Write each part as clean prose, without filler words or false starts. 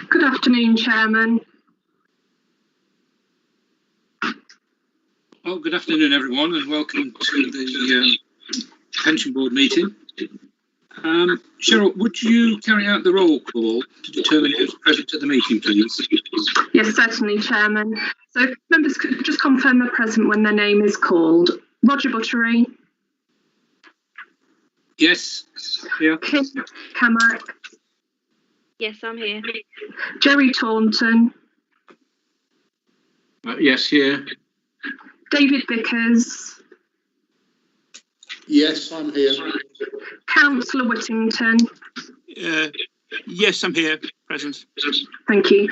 Good afternoon, Chairman. Well, good afternoon, everyone, and welcome to the Pension Board meeting. Cheryl, would you carry out the roll call to determine who's present at the meeting, please? Yes, certainly, Chairman. So if members could just confirm they're present when their name is called. Roger Buttery. Yes. Here. Kim Camack. Yes, I'm here. Jerry Taunton. Yes, here. David Vickers. Yes, I'm here. Councillor Whittington. Yes, I'm here, present. Thank you.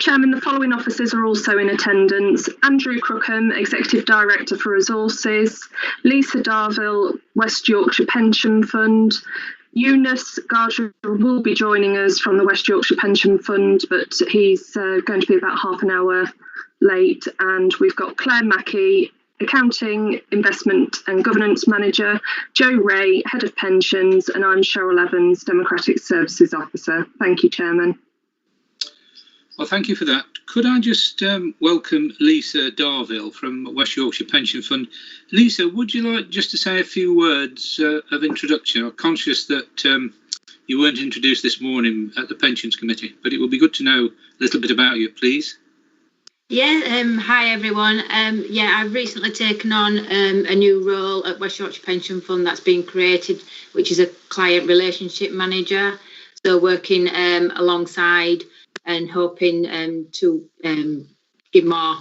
Chairman, the following officers are also in attendance. Andrew Crookham, Executive Director for Resources. Lisa Darville, West Yorkshire Pension Fund. Eunice Gardner will be joining us from the West Yorkshire Pension Fund, but he's going to be about half an hour late. And we've got Claire Mackey, Accounting, Investment and Governance Manager, Joe Ray, Head of Pensions, and I'm Cheryl Evans, Democratic Services Officer. Thank you, Chairman. Well, thank you for that. Could I just welcome Lisa Darville from West Yorkshire Pension Fund. Lisa, would you like just to say a few words of introduction? I'm conscious that you weren't introduced this morning at the Pensions Committee, but it would be good to know a little bit about you, please. Yeah, hi everyone. I've recently taken on a new role at West Yorkshire Pension Fund that's been created, which is a client relationship manager. So working alongside and hoping to give more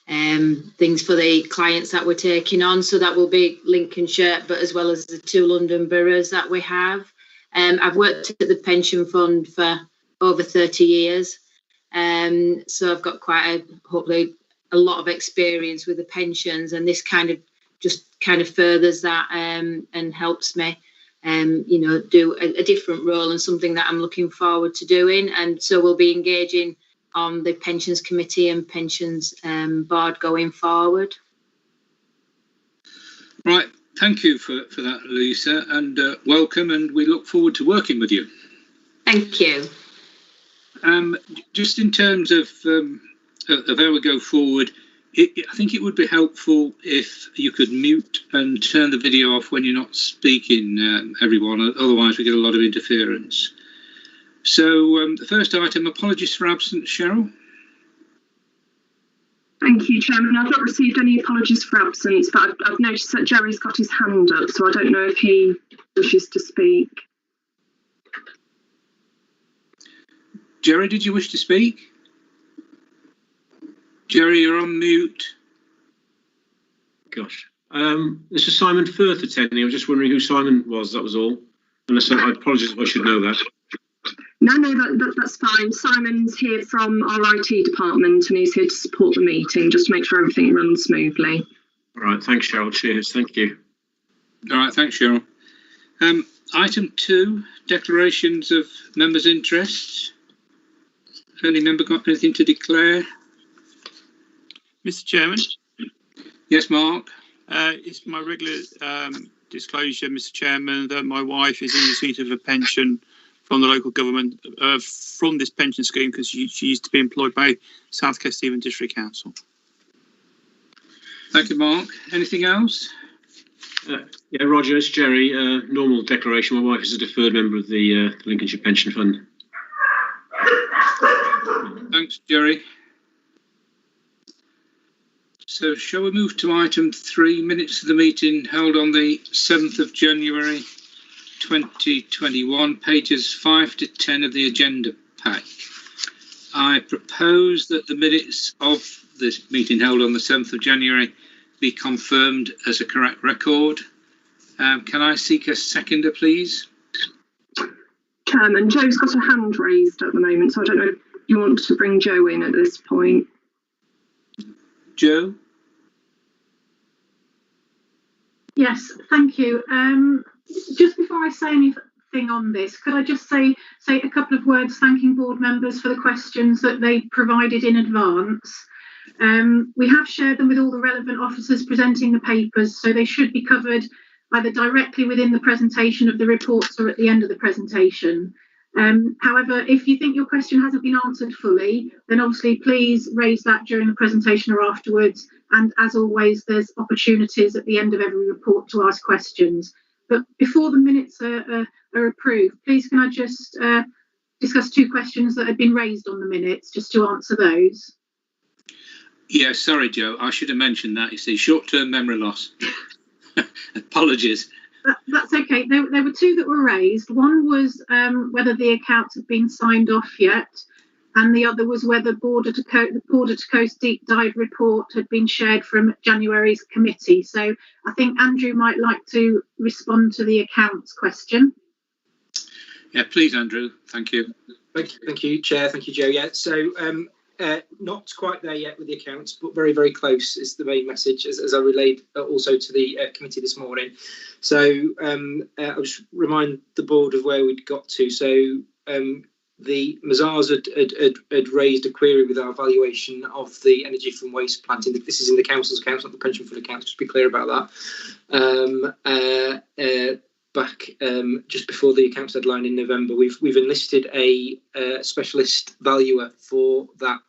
things for the clients that we're taking on. So that will be Lincolnshire, but as well as the 2 London boroughs that we have. I've worked at the pension fund for over 30 years. So I've got hopefully a lot of experience with the pensions, and this kind of furthers that and helps me do a different role and something that I'm looking forward to doing. And so we'll be engaging on the Pensions Committee and Pensions Board going forward. Right, thank you for that, Lisa, and welcome, and we look forward to working with you. Thank you. Just in terms of how we go forward, I think it would be helpful if you could mute and turn the video off when you're not speaking, everyone. Otherwise, we get a lot of interference. So the first item, apologies for absence, Cheryl. Thank you, Chairman. I've not received any apologies for absence, but I've noticed that Jerry's got his hand up, so I don't know if he wishes to speak. Jerry, did you wish to speak? Jerry, you're on mute. Gosh. This is Simon Firth attending. I was just wondering who Simon was, that was all. Unless I apologise if I should know that. No, that's fine. Simon's here from our IT department and he's here to support the meeting, just to make sure everything runs smoothly. All right, thanks, Cheryl. Cheers, thank you. All right, thanks, Cheryl. Item 2, declarations of members' interests. Any member got anything to declare? Mr. Chairman? Yes, Mark? It's my regular disclosure, Mr. Chairman, that my wife is in receipt of a pension from the local government from this pension scheme because she used to be employed by South Kesteven District Council. Thank you, Mark. Anything else? Yeah, Roger, it's Jerry. Normal declaration. My wife is a deferred member of the Lincolnshire Pension Fund. Thanks, Jerry. So shall we move to item 3, minutes of the meeting held on the 7th of January 2021, pages 5 to 10 of the agenda pack. I propose that the minutes of this meeting held on the 7th of January be confirmed as a correct record. Can I seek a seconder, please? Chairman, Joe's got a hand raised at the moment, so I don't know if you want to bring Joe in at this point. Joe? Yes, thank you. Just before I say anything on this, could I just say a couple of words thanking board members for the questions that they provided in advance. We have shared them with all the relevant officers presenting the papers, so they should be covered either directly within the presentation of the reports or at the end of the presentation. However, if you think your question hasn't been answered fully, then obviously please raise that during the presentation or afterwards. And as always, there's opportunities at the end of every report to ask questions. But before the minutes are approved, please can I just discuss 2 questions that had been raised on the minutes, just to answer those? Yeah, sorry, Joe. I should have mentioned that. You see, short-term memory loss. Apologies. That's okay. There were 2 that were raised. One was whether the accounts have been signed off yet, and the other was whether the Border to Coast deep dive report had been shared from January's committee. So I think Andrew might like to respond to the accounts question. Yeah, please, Andrew. Thank you. Thank you, Chair. Thank you, Joe. Yeah, so not quite there yet with the accounts, but very, very close is the main message, as I relayed also to the committee this morning. So I'll just remind the board of where we'd got to. So the Mazars had raised a query with our valuation of the energy from waste plant. This is in the council's accounts, not the pension fund accounts, just to be clear about that. Back just before the accounts deadline in November, we've enlisted a specialist valuer for that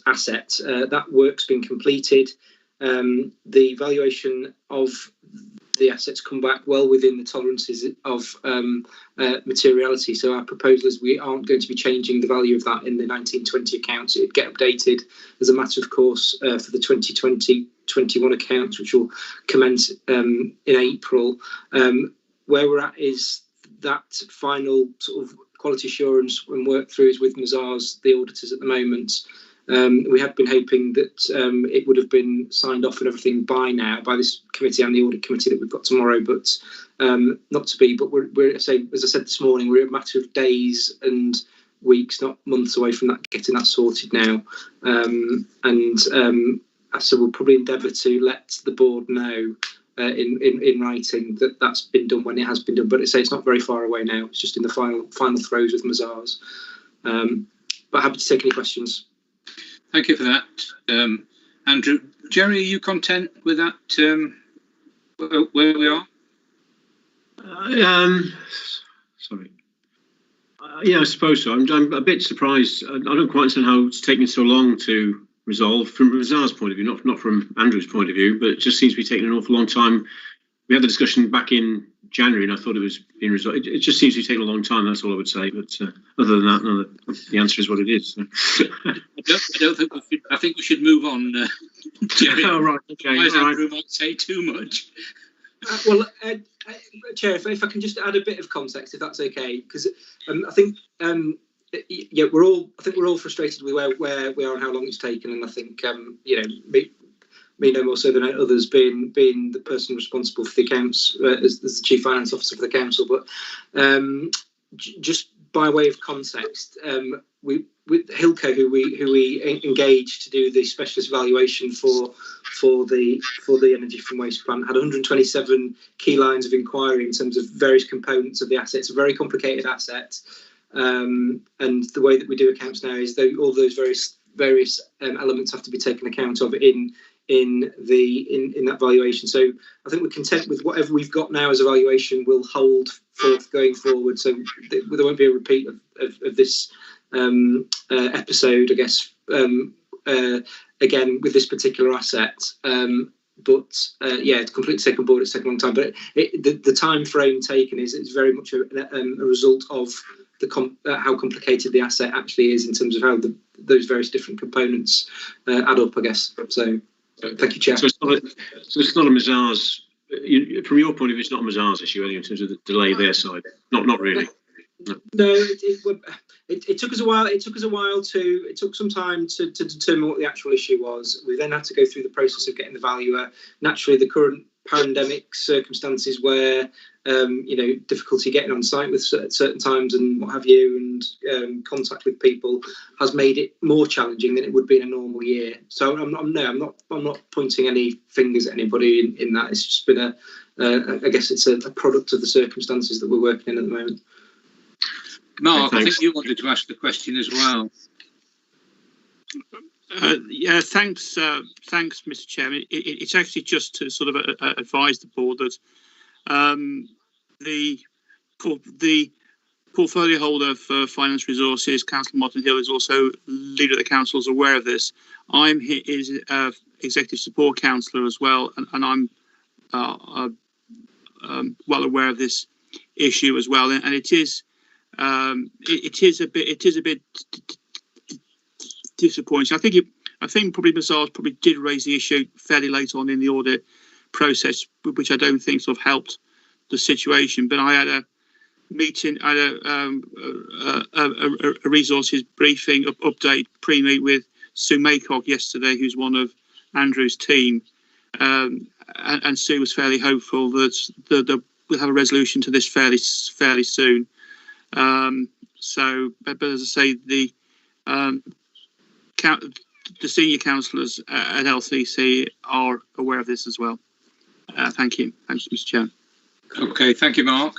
asset. That work's been completed. The valuation of the assets come back well within the tolerances of materiality. So our proposal is we aren't going to be changing the value of that in the 1920 accounts. It'd get updated as a matter of course for the 2020-21 accounts, which will commence in April. Where we're at is that final sort of quality assurance and work throughs with Mazars, the auditors at the moment. We had been hoping that it would have been signed off and everything by now by this committee and the audit committee that we've got tomorrow, but not to be. But we're as I said this morning, we're a matter of days and weeks, not months away from that, getting that sorted now. So we'll probably endeavour to let the board know in writing that that's been done when it has been done. But it's not very far away now. It's just in the final throes with Mazars. But happy to take any questions. Thank you for that, Andrew. Jerry, are you content with that, where we are? Sorry. Yeah, I suppose so. I'm a bit surprised. I don't quite understand how it's taken so long to resolve from Mazar's point of view, not from Andrew's point of view, but it just seems to be taking an awful long time. We had the discussion back in January and I thought it was being resolved. It just seems to be taking a long time, that's all I would say. But other than that, no, the answer is what it is. So. I don't think we should. I think we should move on. Jerry. Oh, right. Okay. Otherwise, Andrew might say too much. Chair, if I can just add a bit of context, if that's okay, because I think we're all frustrated with where we are and how long it's taken, and I think me no more so than others, being the person responsible for the accounts as the chief finance officer for the council. But just by way of context, with Hilco, who we engaged to do the specialist valuation for the energy from waste plant, had 127 key lines of inquiry in terms of various components of the asset. It's a very complicated asset, and the way that we do accounts now is all those various elements have to be taken account of in that valuation. So I think we're content with whatever we've got now as a valuation will hold forth going forward. So there won't be a repeat of this episode, I guess, again with this particular asset. It's completely taken on board. It's taken a long time, but the time frame taken is very much a result of how complicated the asset actually is in terms of how those various different components add up, I guess. So. Thank you, Chair. So it's not a Mazars. From your point of view, it's not a Mazars issue anyway in terms of the delay their side. Not really. No, it took us a while. It took some time to determine what the actual issue was. We then had to go through the process of getting the valuer. Naturally, the current pandemic circumstances where difficulty getting on site with certain times and what have you, and contact with people has made it more challenging than it would be in a normal year. So I'm not pointing any fingers at anybody in that. It's just been I guess it's a product of the circumstances that we're working in at the moment. Mark, I think you wanted to ask the question as well. Thanks, Mr. Chairman. It's actually just to sort of advise the board that the portfolio holder for Finance Resources, Councillor Martin Hill, is also leader of the council, is aware of this. I'm his executive support councillor as well, and I'm well aware of this issue as well. And it is a bit disappointing. I think probably Bazaars probably did raise the issue fairly late on in the audit process, which I don't think sort of helped the situation. But I had a meeting, I had a resources briefing update pre-meet with Sue Maycock yesterday, who's one of Andrew's team, and Sue was fairly hopeful that we'll have a resolution to this fairly soon. But as I say, the senior councillors at LCC are aware of this as well. Thank you. Thanks, Mr. Chair. Okay, thank you, Mark.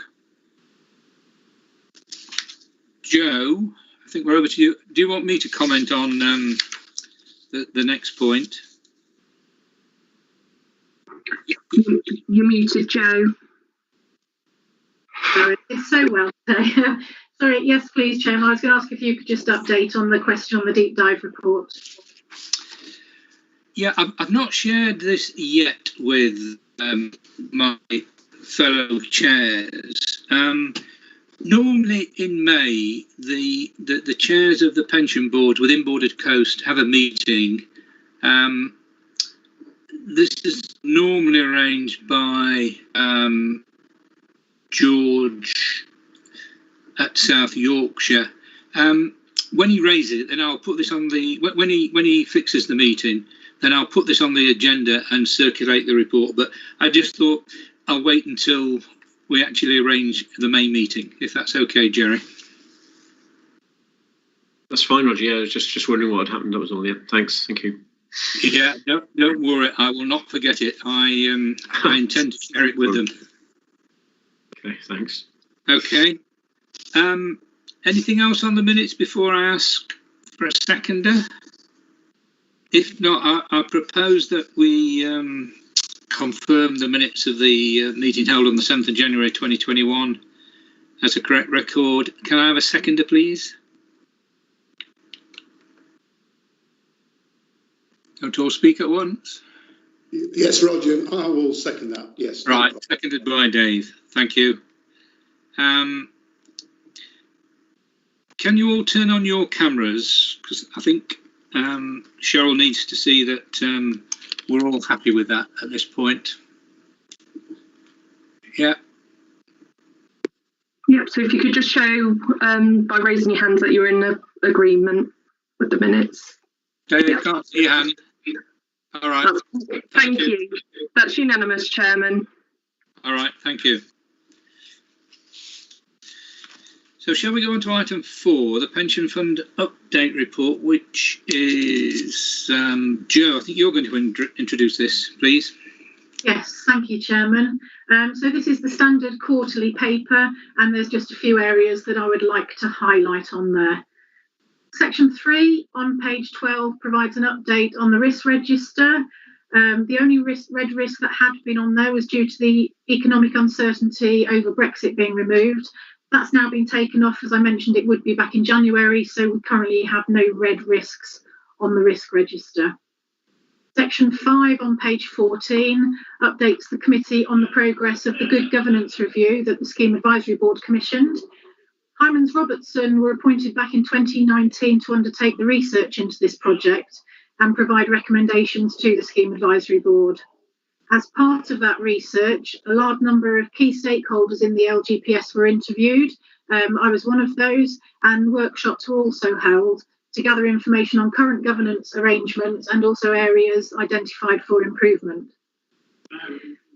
Joe, I think we're over to you. Do you want me to comment on the next point? You're muted, Joe. Sorry, it's so well today. Sorry, yes, please, Chairman. I was going to ask if you could just update on the question on the deep dive report. Yeah, I've not shared this yet with my fellow chairs. Normally in May, the chairs of the pension board within Bordered Coast have a meeting. This is normally arranged by George at South Yorkshire. When he raises it, then I'll put this on the when he fixes the meeting. Then I'll put this on the agenda and circulate the report. But I just thought I'll wait until we actually arrange the main meeting, if that's okay, Jerry. That's fine, Roger. Yeah, I was just wondering what had happened. That was all. Yeah, thanks. Thank you. Yeah, don't worry. I will not forget it. I intend to share it with them. Okay, thanks. Okay. Anything else on the minutes before I ask for a seconder? If not, I propose that we confirm the minutes of the meeting held on the 7th of January 2021 as a correct record. Can I have a seconder, please? Don't all speak at once? Yes, Roger, I will second that, yes. Right, seconded by Dave. Thank you. Can you all turn on your cameras? Because I think Cheryl needs to see that we're all happy with that at this point. Yeah. Yep, so if you could just show by raising your hands that you're in agreement with the minutes. Dave, Yep. can't see your hand. All right. Thank you. That's unanimous, Chairman. All right, thank you. So shall we go on to item 4, the Pension Fund Update Report, which is, Joe, I think you're going to introduce this, please. Yes, thank you, Chairman. So this is the standard quarterly paper, and there's just a few areas that I would like to highlight on there. Section 3 on page 12 provides an update on the risk register. The only red risk that had been on there was due to the economic uncertainty over Brexit being removed. That's now been taken off. As I mentioned, it would be back in January, so we currently have no red risks on the risk register. Section 5 on page 14 updates the committee on the progress of the Good Governance Review that the Scheme Advisory Board commissioned. Hymans Robertson were appointed back in 2019 to undertake the research into this project and provide recommendations to the Scheme Advisory Board. As part of that research, a large number of key stakeholders in the LGPS were interviewed. I was one of those, and workshops were also held to gather information on current governance arrangements and also areas identified for improvement.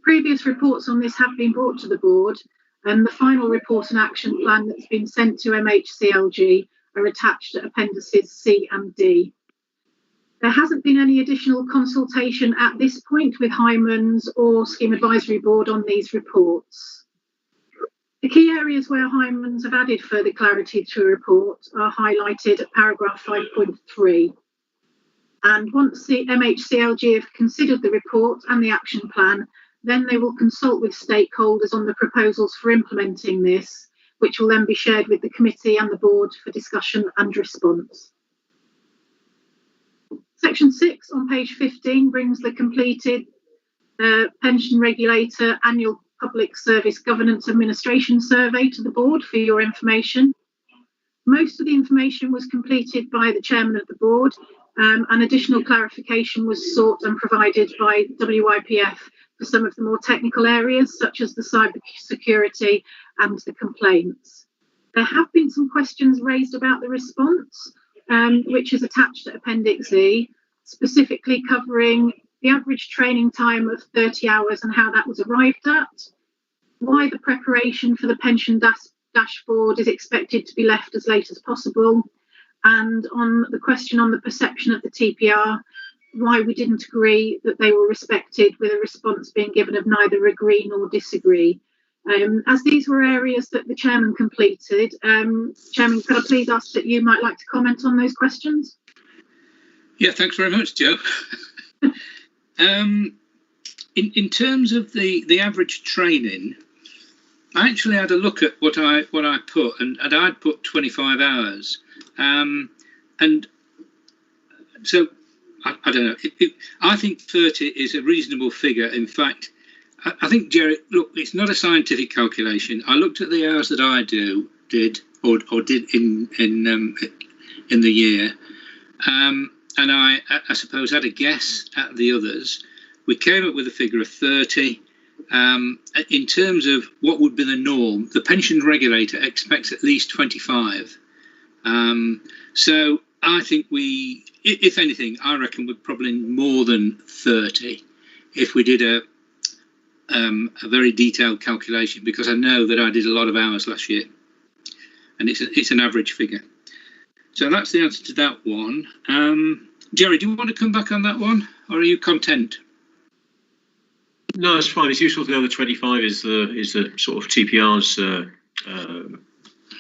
Previous reports on this have been brought to the board, and the final report and action plan that's been sent to MHCLG are attached to appendices C and D. There hasn't been any additional consultation at this point with Hymans or Scheme Advisory Board on these reports. The key areas where Hymans have added further clarity to a report are highlighted at paragraph 5.3. And once the MHCLG have considered the report and the action plan, then they will consult with stakeholders on the proposals for implementing this, which will then be shared with the committee and the board for discussion and response. Section 6 on page 15 brings the completed Pension Regulator Annual Public Service Governance Administration Survey to the board for your information. Most of the information was completed by the chairman of the board, and additional clarification was sought and provided by WIPF for some of the more technical areas, such as the cyber security and the complaints. There have been some questions raised about the response, which is attached to Appendix E, specifically covering the average training time of 30 hours and how that was arrived at, why the preparation for the pension dashboard is expected to be left as late as possible, and on the question on the perception of the TPR, why we didn't agree that they were respected, with a response being given of neither agree nor disagree. As these were areas that the chairman completed, Chairman, could I please ask that you might like to comment on those questions? Yeah, thanks very much, Joe. In terms of the average training, I actually had a look at what I put, and I'd put 25 hours, and so I don't know. I think 30 is a reasonable figure. In fact, I think, Jerry, look, it's not a scientific calculation. I looked at the hours that I did in the year, and I suppose had a guess at the others. We came up with a figure of 30. In terms of what would be the norm, the pension regulator expects at least 25. So I think we, if anything, I reckon we're probably more than 30 if we did a very detailed calculation, because I know that I did a lot of hours last year, and it's an average figure. So that's the answer to that one. Jerry, do you want to come back on that one, or are you content? No, it's fine. It's useful to know the 25 is the sort of TPR's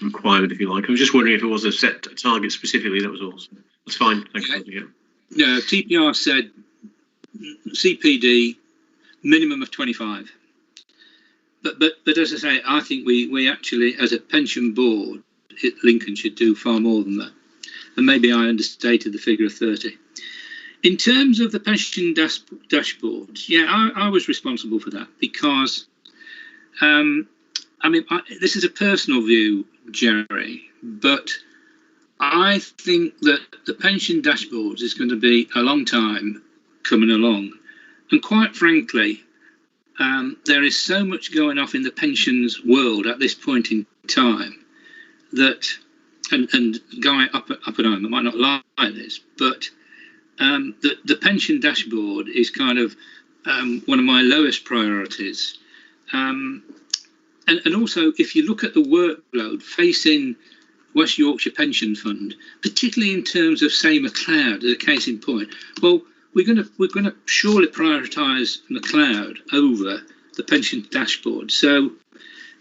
requirement, if you like. I was just wondering if it was a set target specifically. That was all. So that's fine. Thanks. Yeah. No, TPR said CPD minimum of 25. But as I say, I think we actually, as a pension board, Lincoln should do far more than that. And maybe I understated the figure of 30. In terms of the pension dashboard, yeah, I was responsible for that because, I mean, this is a personal view, Jerry, but I think that the pension dashboard is going to be a long time coming along. And quite frankly, there is so much going off in the pensions world at this point in time that, and Guy Oppenheimer might not like this, but the pension dashboard is kind of one of my lowest priorities. And also, if you look at the workload facing West Yorkshire Pension Fund, particularly in terms of, say, McLeod as a case in point, well, we're going to surely prioritise McLeod over the pension dashboard. So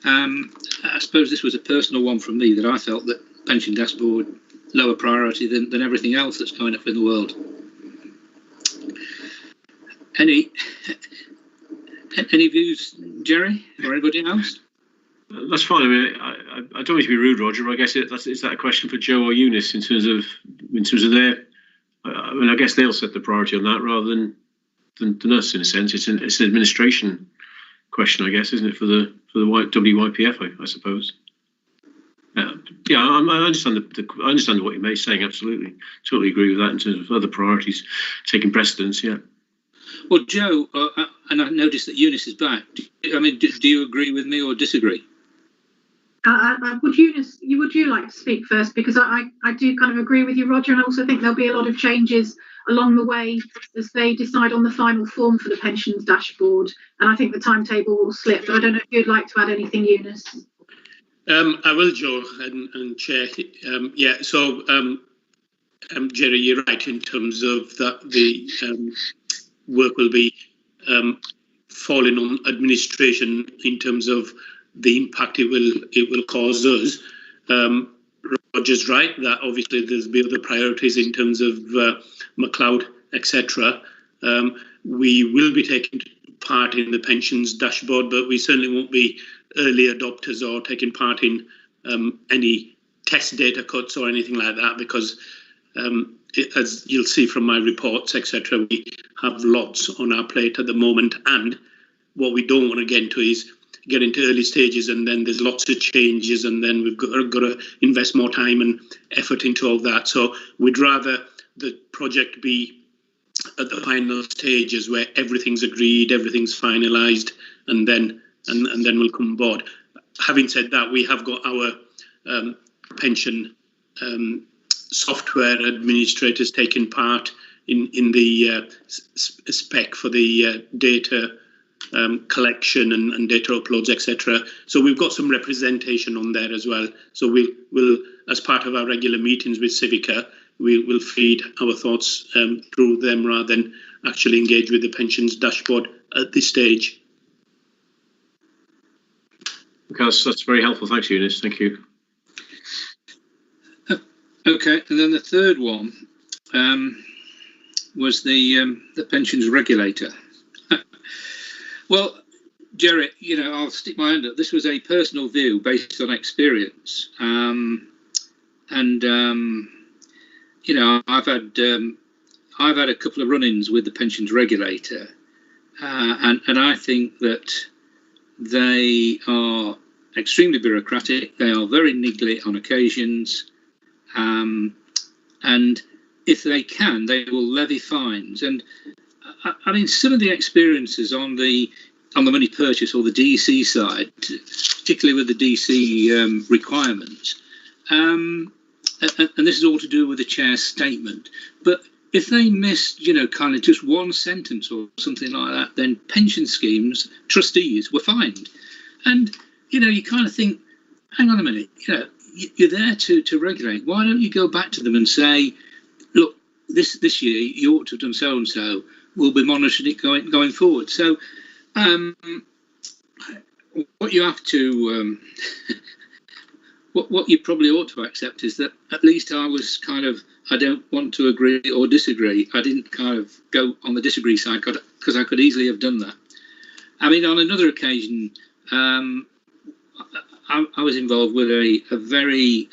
I suppose this was a personal one from me, that I felt that pension dashboard lower priority than everything else that's going up in the world. Any views, Jerry, or anybody else? That's fine. I mean, I don't mean to be rude, Roger. But I guess is that a question for Joe or Eunice in terms of their. I mean, I guess they'll set the priority on that rather than us, in a sense. It's an administration question, I guess, isn't it, for the WIPF, I suppose. Yeah, I understand I understand what you're saying. Absolutely, totally agree with that in terms of other priorities taking precedence. Yeah. Well, Joe, and I noticed that Eunice is back. I mean, do you agree with me or disagree? Would you like to speak first? Because I do kind of agree with you, Roger, and I also think there'll be a lot of changes along the way as they decide on the final form for the pensions dashboard, and I think the timetable will slip. But I don't know if you'd like to add anything, Eunice. I will, Joe and Chair. Yeah, so Jerry, you're right in terms of that the work will be falling on administration in terms of the impact it will cause us. Roger's right that obviously there's be other priorities in terms of McLeod, etc. We will be taking part in the pensions dashboard, but we certainly won't be early adopters or taking part in any test data cuts or anything like that, because as you'll see from my reports, etc., we have lots on our plate at the moment, and what we don't want to get into is get into early stages and then there's lots of changes and then we've got to invest more time and effort into all that. So we'd rather the project be at the final stages where everything's agreed, everything's finalised, and then we'll come on board. Having said that, we have got our pension software administrators taking part in the spec for the data collection and data uploads, etc. So we've got some representation on there as well. So we'll, as part of our regular meetings with Civica, we'll feed our thoughts through them rather than actually engage with the pensions dashboard at this stage. Okay, that's very helpful. Thanks, Eunice. Thank you. Okay, and then the third one was the pensions regulator. Well, Jerry, you know, I'll stick my hand up. This was a personal view based on experience, you know, I've had a couple of run-ins with the pensions regulator, and I think that they are extremely bureaucratic. They are very niggly on occasions, and if they can, they will levy fines. And I mean, some of the experiences on the money purchase or the DC side, particularly with the DC requirements, and this is all to do with the chair's statement. But if they missed, you know, kind of just one sentence or something like that, then pension schemes, trustees were fined. And, you know, you kind of think, hang on a minute, you know, you're there to regulate. Why don't you go back to them and say, look, this year you ought to have done so and so. We'll be monitoring it going forward. So, what you have to, what you probably ought to accept is that at least I was kind of, I don't want to agree or disagree. I didn't kind of go on the disagree side because I could easily have done that. I mean, on another occasion, I was involved with a very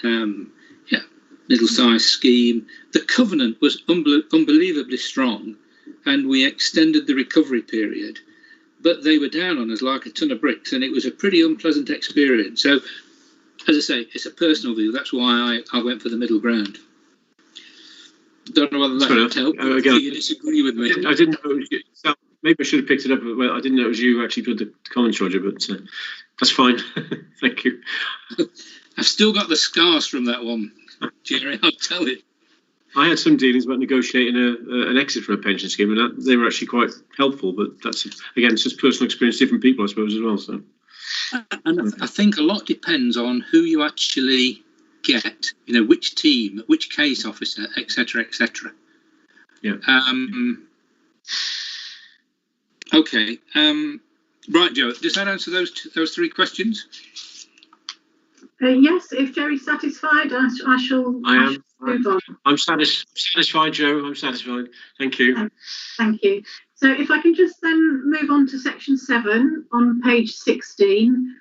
middle-sized scheme. The covenant was unbelievably strong, and we extended the recovery period, but they were down on us like a ton of bricks, and it was a pretty unpleasant experience. So, as I say, it's a personal view. That's why I went for the middle ground. Don't know whether that would help. Again, you disagree with me. I didn't know. Maybe I should have picked it up. Well, I didn't know it was you who actually put the comments, Roger, but that's fine. Thank you. I've still got the scars from that one, Jerry, I'll tell you. I had some dealings about negotiating an exit from a pension scheme, and they were actually quite helpful. But that's, again, it's just personal experience, different people, I suppose, as well. So, and I think a lot depends on who you actually get. You know, which team, which case officer, etc., etc. Yeah. Okay. Right, Joe. Does that answer those three questions? Yes. If Jerry's satisfied, I shall. Move on. I'm satisfied, Joe. I'm satisfied. Thank you. Thank you. So if I can just then move on to section 7 on page 16.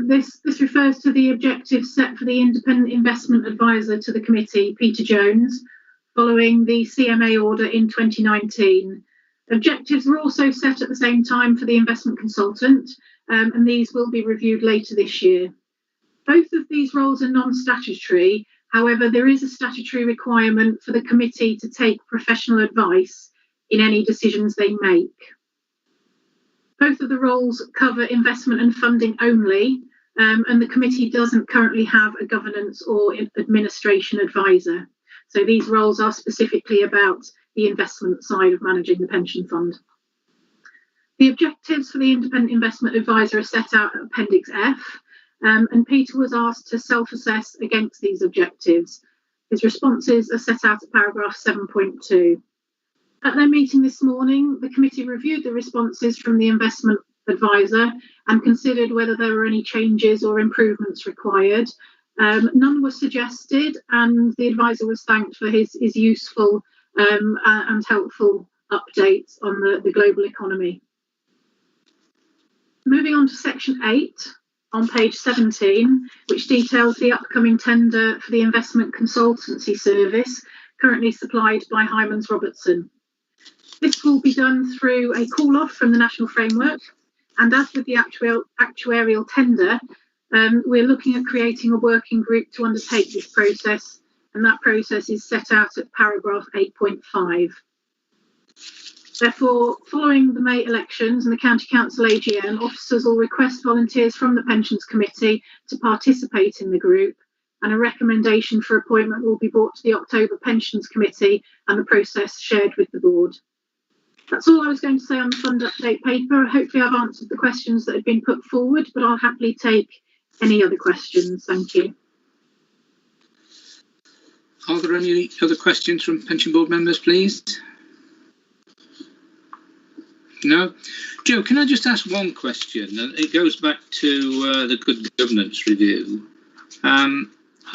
This refers to the objectives set for the independent investment advisor to the committee, Peter Jones, following the CMA order in 2019. Objectives were also set at the same time for the investment consultant, and these will be reviewed later this year. Both of these roles are non-statutory. However, there is a statutory requirement for the committee to take professional advice in any decisions they make. Both of the roles cover investment and funding only, and the committee doesn't currently have a governance or administration advisor. So these roles are specifically about the investment side of managing the pension fund. The objectives for the independent investment advisor are set out at Appendix F. And Peter was asked to self-assess against these objectives. His responses are set out at paragraph 7.2. At their meeting this morning, the committee reviewed the responses from the investment advisor and considered whether there were any changes or improvements required. None were suggested, and the advisor was thanked for his useful and helpful updates on the global economy. Moving on to section 8. on page 17, which details the upcoming tender for the investment consultancy service currently supplied by Hymans Robertson. This will be done through a call-off from the national framework, and as with the actuarial tender, we're looking at creating a working group to undertake this process, and that process is set out at paragraph 8.5. Therefore, following the May elections and the County Council AGM, officers will request volunteers from the Pensions Committee to participate in the group, and a recommendation for appointment will be brought to the October Pensions Committee and the process shared with the board. That's all I was going to say on the fund update paper. Hopefully I've answered the questions that have been put forward, but I'll happily take any other questions. Thank you. Are there any other questions from Pension Board members, please? No? Joe, can I just ask one question? And it goes back to the good governance review. I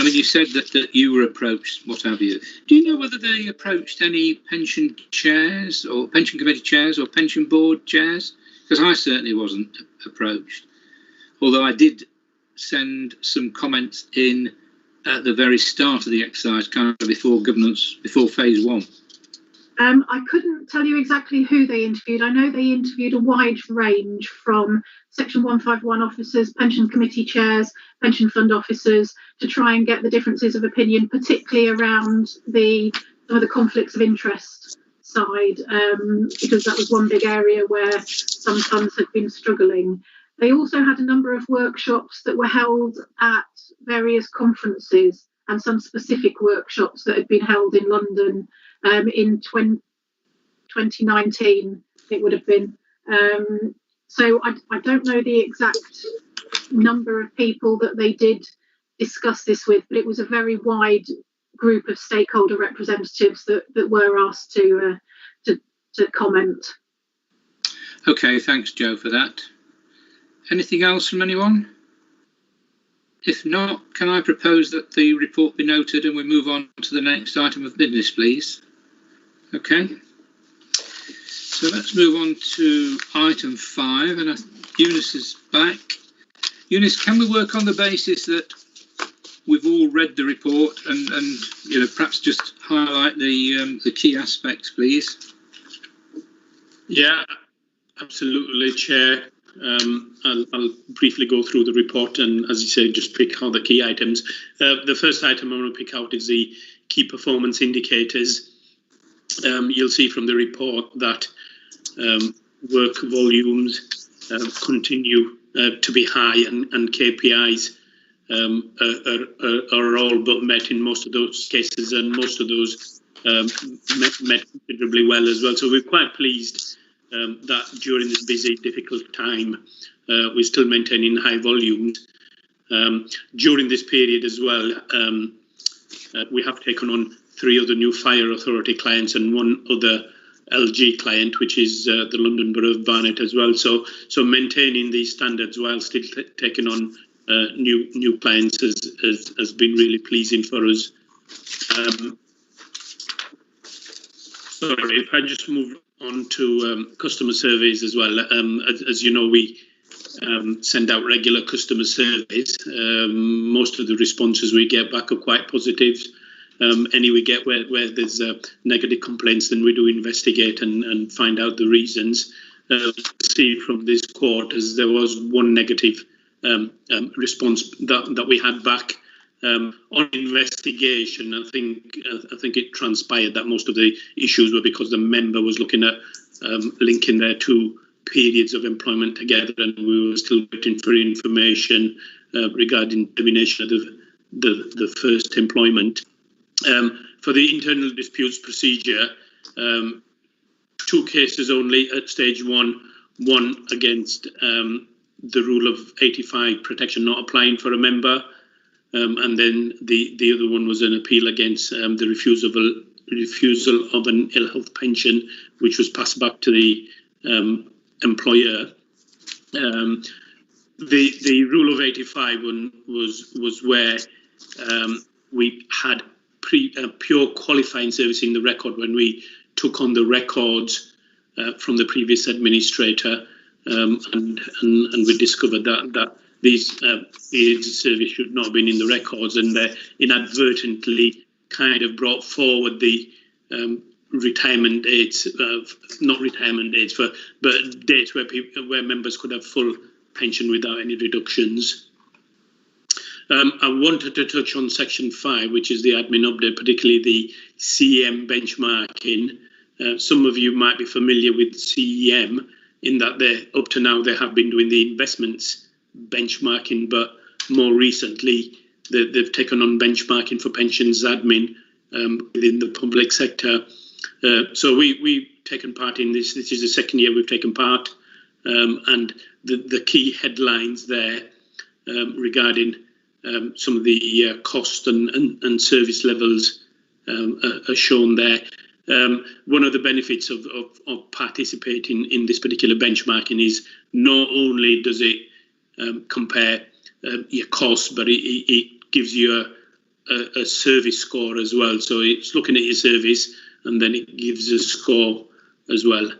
mean, you said that you were approached, what have you. Do you know whether they approached any pension chairs or pension committee chairs or pension board chairs? Because I certainly wasn't approached. Although I did send some comments in at the very start of the exercise, kind of before governance, before phase one. I couldn't tell you exactly who they interviewed. I know they interviewed a wide range from Section 151 officers, pension committee chairs, pension fund officers, to try and get the differences of opinion, particularly around some of the conflicts of interest side, because that was one big area where some funds had been struggling. They also had a number of workshops that were held at various conferences, and some specific workshops that had been held in London in 2019, it would have been. So I don't know the exact number of people that they did discuss this with, but it was a very wide group of stakeholder representatives that were asked to comment. Okay, thanks, Joe, for that. Anything else from anyone? If not, can I propose that the report be noted and we move on to the next item of business, please? Okay. So let's move on to item 5, and Eunice is back. Eunice, can we work on the basis that we've all read the report and you know, perhaps just highlight the key aspects, please? Yeah, absolutely, Chair. I'll briefly go through the report and, as you say, just pick out the key items. The first item I want to pick out is the key performance indicators. You'll see from the report that work volumes continue to be high, and KPIs are all but met in most of those cases, and most of those met considerably well as well. So we're quite pleased that during this busy, difficult time, we're still maintaining high volumes. During this period as well, we have taken on 3 other new fire authority clients and 1 other LG client, which is the London Borough of Barnet as well. So maintaining these standards while still taking on new clients has been really pleasing for us. Sorry, if I just move on to customer surveys as well. As you know, we send out regular customer surveys. Most of the responses we get back are quite positive. Any we get where there's negative complaints, then we do investigate and find out the reasons. See from this quarter, there was 1 negative response that we had back. On investigation, I think it transpired that most of the issues were because the member was looking at linking their 2 periods of employment together, and we were still waiting for information regarding termination of the first employment. For the internal disputes procedure, 2 cases only at stage 1, 1 against the rule of 85 protection not applying for a member, and then the other one was an appeal against the refusal of an ill health pension, which was passed back to the employer. The rule of 85 one was where we had pure qualifying service in the record when we took on the records from the previous administrator, and we discovered that these periods of service should not have been in the records, and they inadvertently kind of brought forward the retirement dates, not retirement dates, but dates where members could have full pension without any reductions. I wanted to touch on section 5, which is the admin update, particularly the CEM benchmarking. Some of you might be familiar with CEM in that up to now they have been doing the investments benchmarking, but more recently they've taken on benchmarking for pensions admin within the public sector. So we've taken part in this. This is the second year we've taken part, and the key headlines there regarding some of the cost and service levels are shown there. One of the benefits of participating in this particular benchmarking is not only does it compare your costs, but it gives you a service score as well. So it's looking at your service and then it gives a score as well.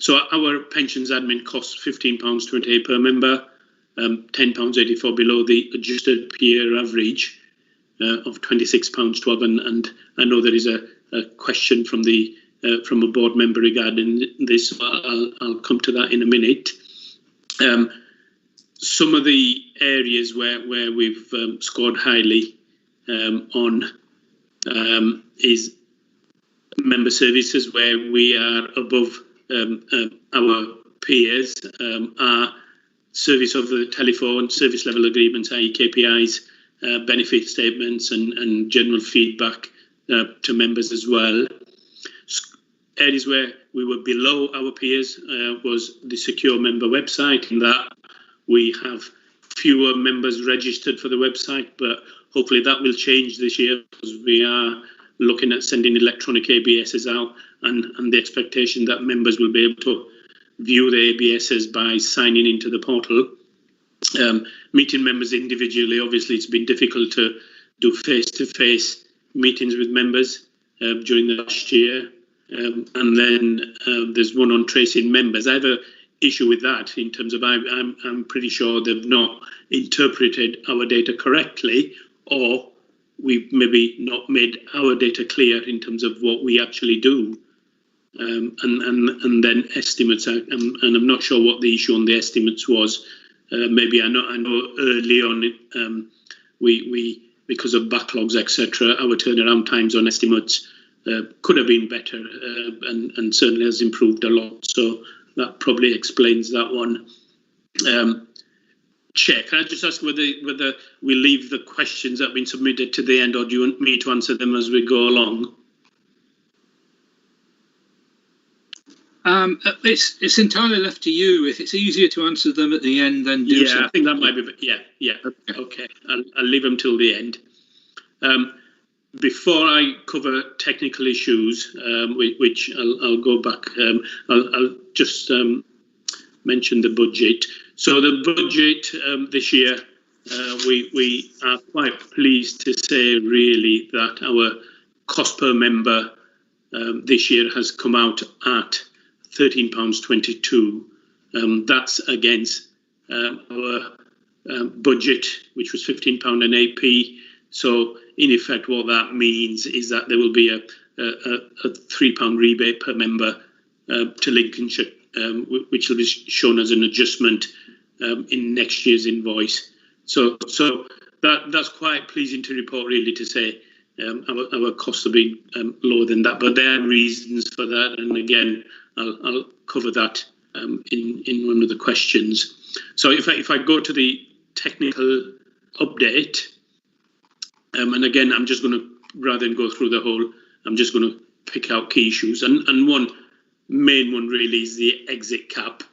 So our pensions admin costs £15.28 per member, £10.84 below the adjusted peer average of £26.12. And I know there is a question from a board member regarding this. So I'll come to that in a minute. Some of the areas where we've scored highly on is member services, where we are above our peers. Our service over the telephone, service level agreements, i.e. KPIs, benefit statements and general feedback to members as well. Areas where we were below our peers was the secure member website, in that we have fewer members registered for the website, but hopefully that will change this year, because we are looking at sending electronic ABSs out, and the expectation that members will be able to view the ABSs by signing into the portal. Meeting members individually, obviously it's been difficult to do face-to-face meetings with members during the last year. And then there's one on tracing members. I have an issue with that in terms of I'm pretty sure they've not interpreted our data correctly, or we've maybe not made our data clear in terms of what we actually do. And then estimates, and I'm not sure what the issue on the estimates was. Maybe I know early on we because of backlogs, etc., our turnaround times on estimates could have been better, and certainly has improved a lot. So that probably explains that one. Chair, can I just ask whether we leave the questions that have been submitted to the end, or do you want me to answer them as we go along? It's entirely left to you. If it's easier to answer them at the end, then do so. Yeah, I think that might be. Yeah. Okay. I'll leave them till the end. Before I cover technical issues, which I'll go back, I'll just mention the budget. So the budget this year, we are quite pleased to say, really, that our cost per member this year has come out at £13.22. That's against our budget, which was £15.08. So in effect, what that means is that there will be a £3 rebate per member to Lincolnshire, which will be shown as an adjustment in next year's invoice. So that's quite pleasing to report, really, to say our costs have been lower than that. But there are reasons for that, and again, I'll cover that in one of the questions. So if I go to the technical update, and again, I'm just going to, rather than go through the whole, I'm just going to pick out key issues. And one main one really is the exit cap.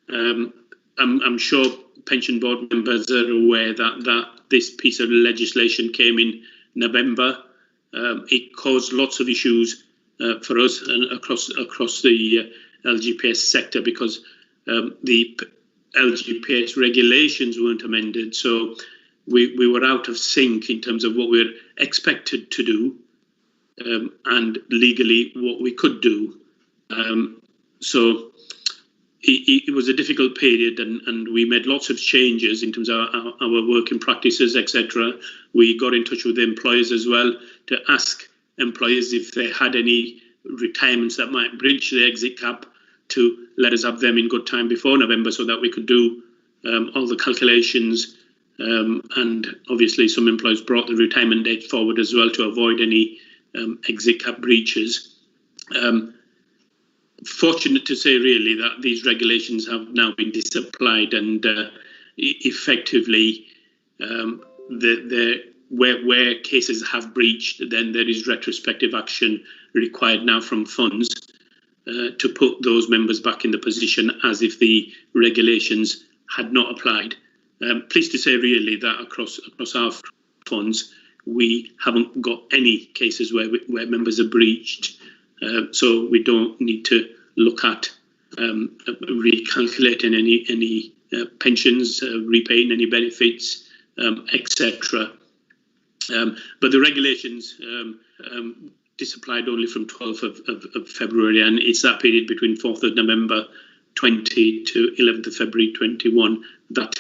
I'm sure pension board members are aware that this piece of legislation came in November. It caused lots of issues for us and across the LGPS sector, because the LGPS regulations weren't amended. So we were out of sync in terms of what we're expected to do and legally what we could do. So it was a difficult period, and we made lots of changes in terms of our working practices, etc. We got in touch with the employers as well to ask employers if they had any retirements that might breach the exit cap, to let us have them in good time before November so that we could do all the calculations. And obviously some employers brought the retirement date forward as well to avoid any exit cap breaches. Fortunate to say really that these regulations have now been disapplied, and effectively where cases have breached, then there is retrospective action required now from funds to put those members back in the position as if the regulations had not applied. Pleased to say really that across our funds we haven't got any cases where members are breached, so we don't need to look at recalculating any pensions, repaying any benefits, etc. But the regulations disapplied only from 12th of February, and it's that period between 4th of November 20 to 11th of February 21 that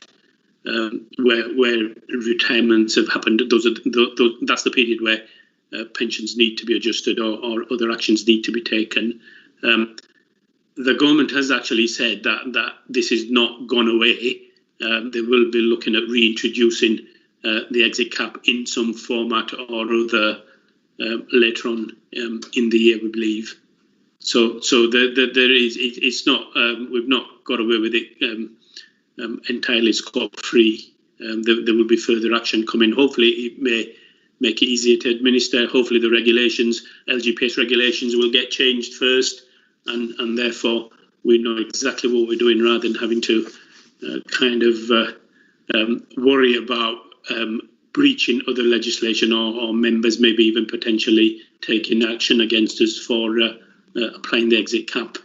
where retirements have happened. That's the period where pensions need to be adjusted or other actions need to be taken. The government has actually said that this is not gone away. They will be looking at reintroducing the exit cap in some format or other later on in the year, we believe. So there is. It's not. We've not got away with it entirely scot-free. There will be further action coming. Hopefully, it may make it easier to administer. Hopefully, the regulations, LGPS regulations, will get changed first, and therefore we know exactly what we're doing rather than having to worry about breaching other legislation or members maybe even potentially taking action against us for applying the exit cap.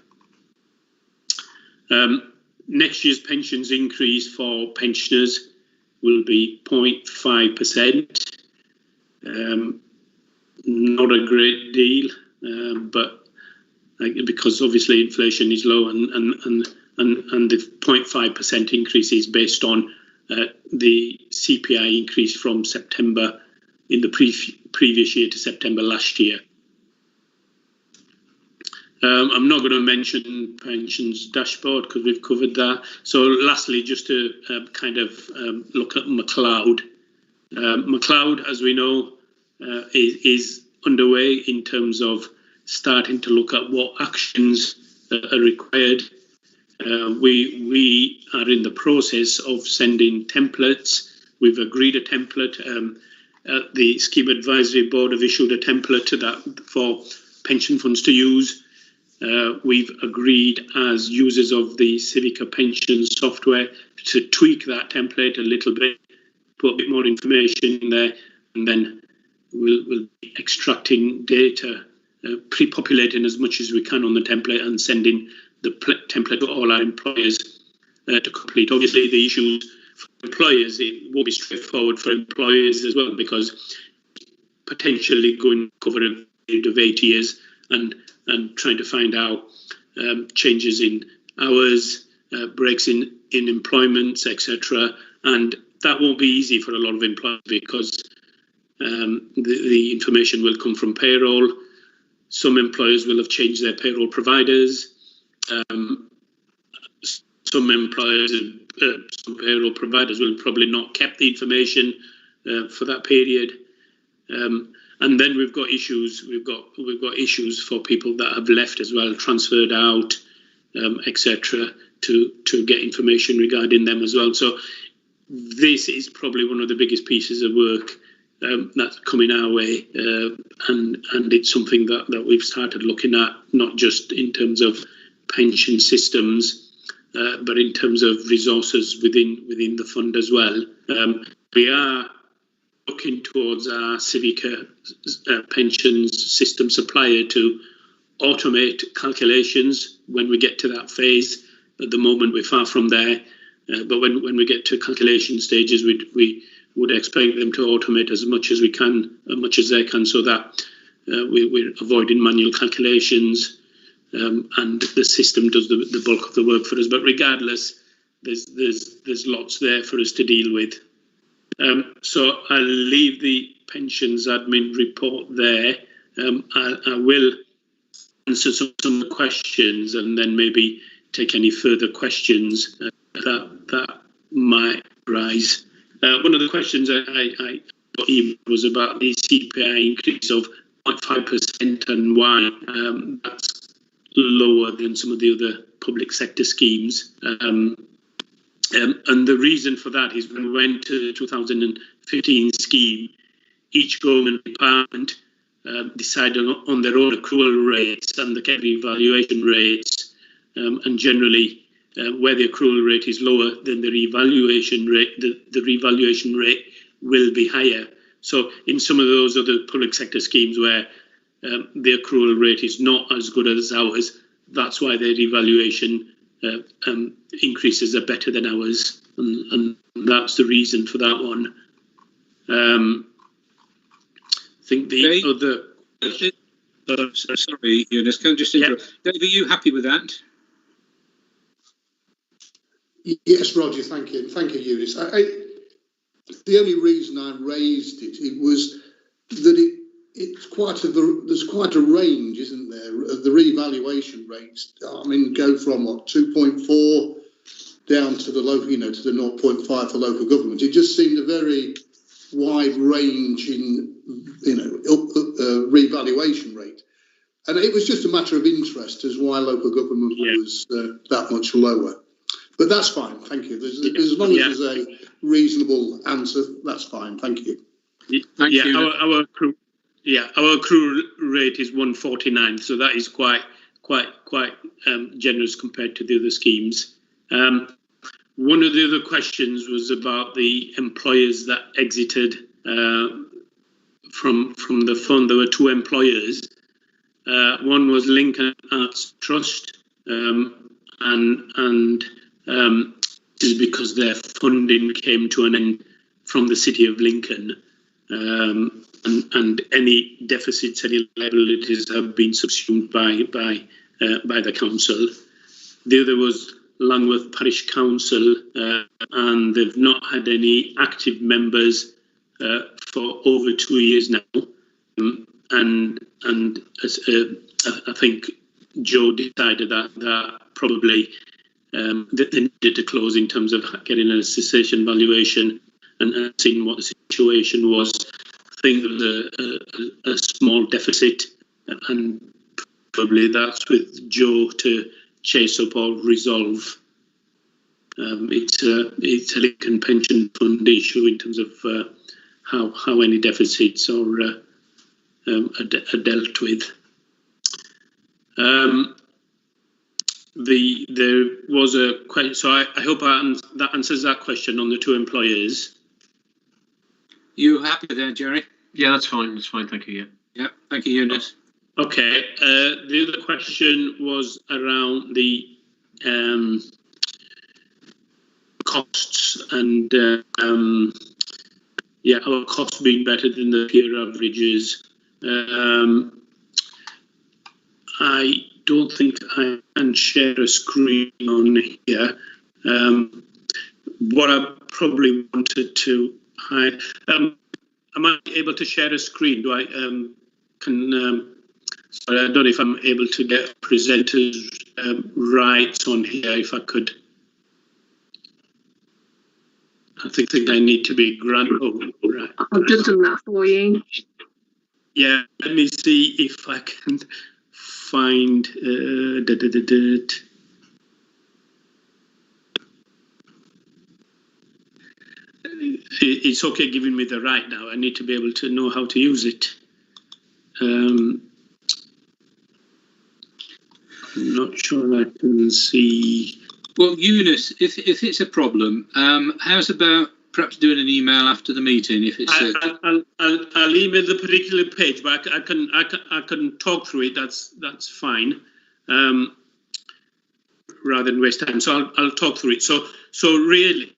Next year's pensions increase for pensioners will be 0.5%. Not a great deal, but because obviously inflation is low, and the 0.5% increase is based on the CPI increase from September in the previous year to September last year. I'm not going to mention pensions dashboard because we've covered that. So lastly, just to look at McLeod. McLeod, as we know, is underway in terms of starting to look at what actions are required. We are in the process of sending templates. We've agreed a template. The Scheme Advisory Board have issued a template to that for pension funds to use. We've agreed as users of the Civica pension software to tweak that template a little bit, put a bit more information in there, and then we'll be extracting data, pre-populating as much as we can on the template and sending the template to all our employers to complete. Obviously, the issues for employers, it won't be straightforward for employers as well, because potentially going to cover a period of 8 years and trying to find out changes in hours, breaks in employments, etc. And that won't be easy for a lot of employers because the information will come from payroll. Some employers will have changed their payroll providers. Some employers, some payroll providers will probably not kept the information for that period. And then we've got issues. We've got issues for people that have left as well, transferred out, etc. To get information regarding them as well. So this is probably one of the biggest pieces of work that's coming our way, and it's something that we've started looking at, not just in terms of pension systems, but in terms of resources within the fund as well. We are looking towards our Civica pensions system supplier to automate calculations when we get to that phase. At the moment, we're far from there, but when we get to calculation stages, we would expect them to automate as much as we can, as much as they can, so that we're avoiding manual calculations. and the system does the bulk of the work for us. But regardless, there's lots there for us to deal with. So I'll leave the pensions admin report there. I will answer some questions and then maybe take any further questions that might arise. One of the questions I got was about the CPI increase of 0.5% and why that's lower than some of the other public sector schemes. And the reason for that is when we went to the 2015 scheme, each government department decided on their own accrual rates and the category valuation rates, and generally where the accrual rate is lower than the revaluation rate, the revaluation rate will be higher. So in some of those other public sector schemes where the accrual rate is not as good as ours, that's why their revaluation increases are better than ours, and that's the reason for that one. I think the other... sorry, Eunice, can I just interrupt? Dave, are you happy with that? Yes, Roger, thank you. Thank you, Eunice. The only reason I raised it was that there's quite a range, isn't there, of the revaluation rates. I mean, go from what, 2.4 down to the local, to the 0.5 for local government. It just seemed a very wide range in, revaluation rate. And it was just a matter of interest as why local government was that much lower. But that's fine, thank you. As long as there's a reasonable answer, that's fine, thank you. Thank you. Our accrual rate is 149, so that is quite generous compared to the other schemes. One of the other questions was about the employers that exited from the fund. There were two employers. One was Lincoln Arts Trust, and this is because their funding came to an end from the City of Lincoln, and any deficits, any liabilities have been subsumed by the council. The other was Langworth Parish Council, and they've not had any active members for over 2 years now. And I think Joe decided that probably that they needed to close in terms of getting a cessation valuation and seeing what the situation was. I think there was a small deficit, and probably that's with Joe to chase up or resolve. It's a Lincoln Pension Fund issue in terms of how any deficits are dealt with. There was a question, so I hope that answers that question on the two employers. You happy there, Jerry? Yeah, that's fine. That's fine. Thank you. Yeah. Thank you, Eunice. Okay. The other question was around the costs and our costs being better than the peer averages. I don't think I can share a screen on here. What I probably wanted to hide. Am I able to share a screen? Do I sorry, I don't know if I'm able to get presenters' rights on here. If I could, I think I need to be granted. Oh, right. I've just done that for you. Yeah, let me see if I can find. It's okay giving me the right now. I need to be able to know how to use it. I'm not sure I can see. Well, Eunice, if it's a problem, how's about perhaps doing an email after the meeting? If it's I'll email the particular page, but I can talk through it. That's fine. Rather than waste time, so I'll talk through it. So really,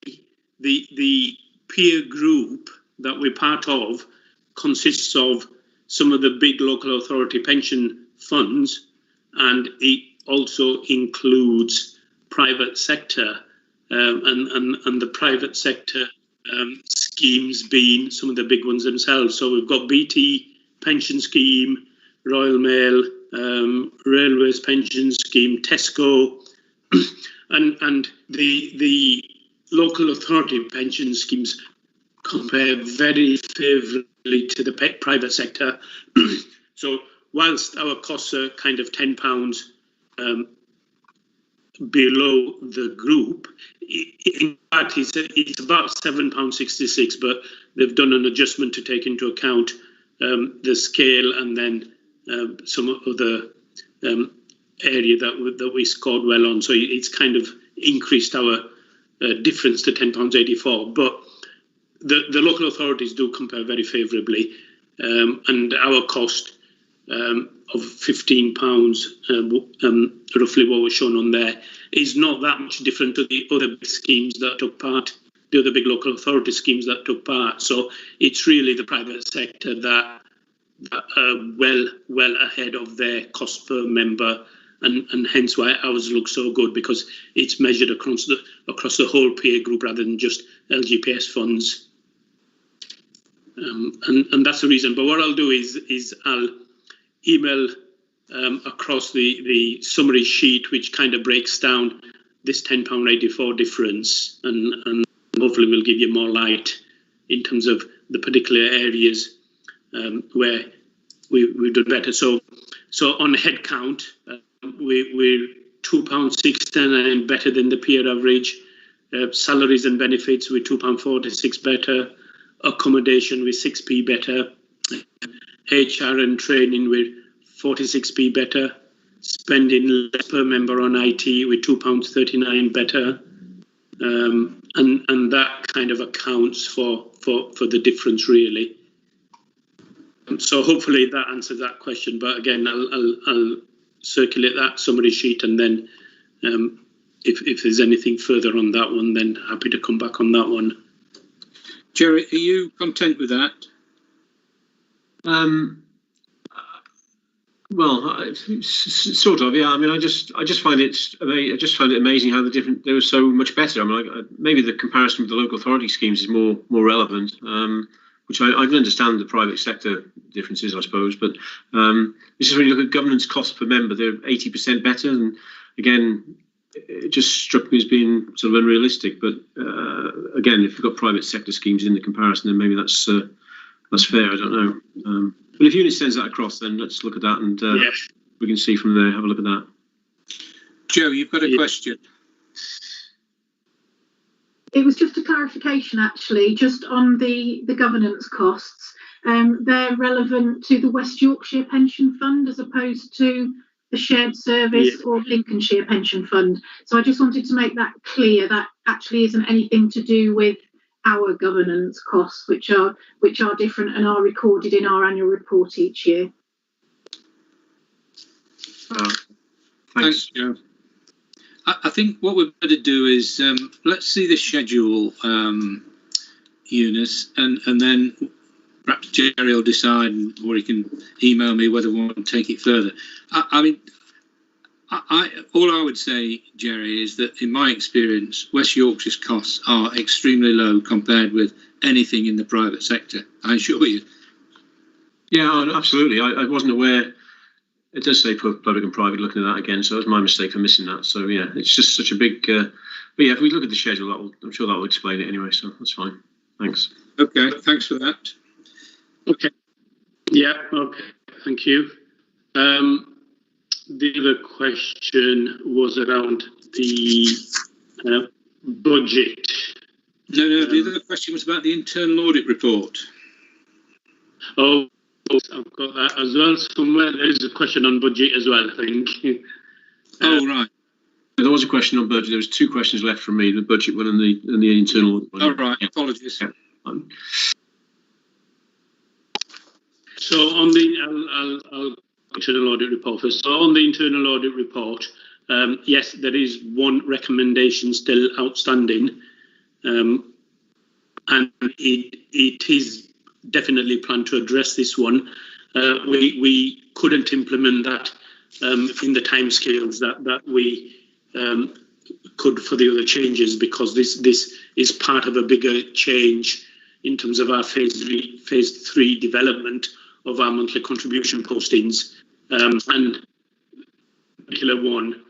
the peer group that we're part of consists of some of the big local authority pension funds, and it also includes private sector, and the private sector schemes being some of the big ones themselves. So we've got BT Pension Scheme, Royal Mail, Railways Pension Scheme, Tesco, and the local authority pension schemes compare very favourably to the private sector. So whilst our costs are kind of £10 below the group, in fact it's about £7.66, but they've done an adjustment to take into account the scale and then some other area that we scored well on. So it's kind of increased our difference to £10.84. But the local authorities do compare very favourably, and our cost of £15, roughly what was shown on there, is not that much different to the other big schemes that took part, the other big local authority schemes that took part. So it's really the private sector that are well ahead of their cost per member, and hence why ours looks so good, because it's measured across the whole peer group rather than just LGPS funds. And that's the reason. But what I'll do is I'll email across the summary sheet, which kind of breaks down this £10.84 difference, and hopefully will give you more light in terms of the particular areas where we've done better. So on head count, we're £2.69 better than the peer average. Salaries and benefits, we're £2.46 better. Accommodation, we're 6p better. HR and training, we're 46p better. Spending less per member on IT, we're £2.39 better. And that kind of accounts for the difference, really. So hopefully that answers that question. But again, I'll circulate that summary sheet, and then if there's anything further on that one, then happy to come back on that one. Jerry, are you content with that? Well, sort of, yeah. I mean, I just find it amazing how they were so much better. I mean, maybe the comparison with the local authority schemes is more relevant, which I can understand the private sector differences, I suppose. But this is when you look at governance costs per member, they're 80% better, and again, it just struck me as being sort of unrealistic. But again, if you've got private sector schemes in the comparison, then maybe that's fair. I don't know. But if Eunice sends that across, then let's look at that, and we can see from there. Have a look at that. Joe, you've got a question. It was just a clarification, actually, just on the governance costs. They're relevant to the West Yorkshire Pension Fund as opposed to the Shared Service or Lincolnshire Pension Fund. So I just wanted to make that clear. That actually isn't anything to do with our governance costs, which are different and are recorded in our annual report each year. Thanks, Joe. I think what we're going to do is let's see the schedule, Eunice, and then perhaps Jerry will decide, or he can email me whether we want to take it further. I mean, all I would say, Jerry, is that in my experience, West Yorkshire's costs are extremely low compared with anything in the private sector. I assure you. Yeah, absolutely. I wasn't aware. It does say public and private, looking at that again, so it was my mistake for missing that. So yeah, it's just such a big. But yeah, if we look at the schedule, I'm sure that will explain it anyway. So that's fine. Thanks. Okay, thanks for that. Okay. Yeah. Okay. Thank you. The other question was around the budget. No, the other question was about the internal audit report. Oh, I've got that as well. Somewhere there's a question on budget as well, I think. Oh, right. There was a question on budget. There was two questions left from me: the budget one and the internal audit one. Oh, right. Apologies. Yeah. So on the, I'll internal audit report first. So on the internal audit report, yes, there is one recommendation still outstanding, and it is definitely planned to address this one. We couldn't implement that in the timescales that we could for the other changes, because this is part of a bigger change in terms of our phase three development of our monthly contribution postings. And the particular one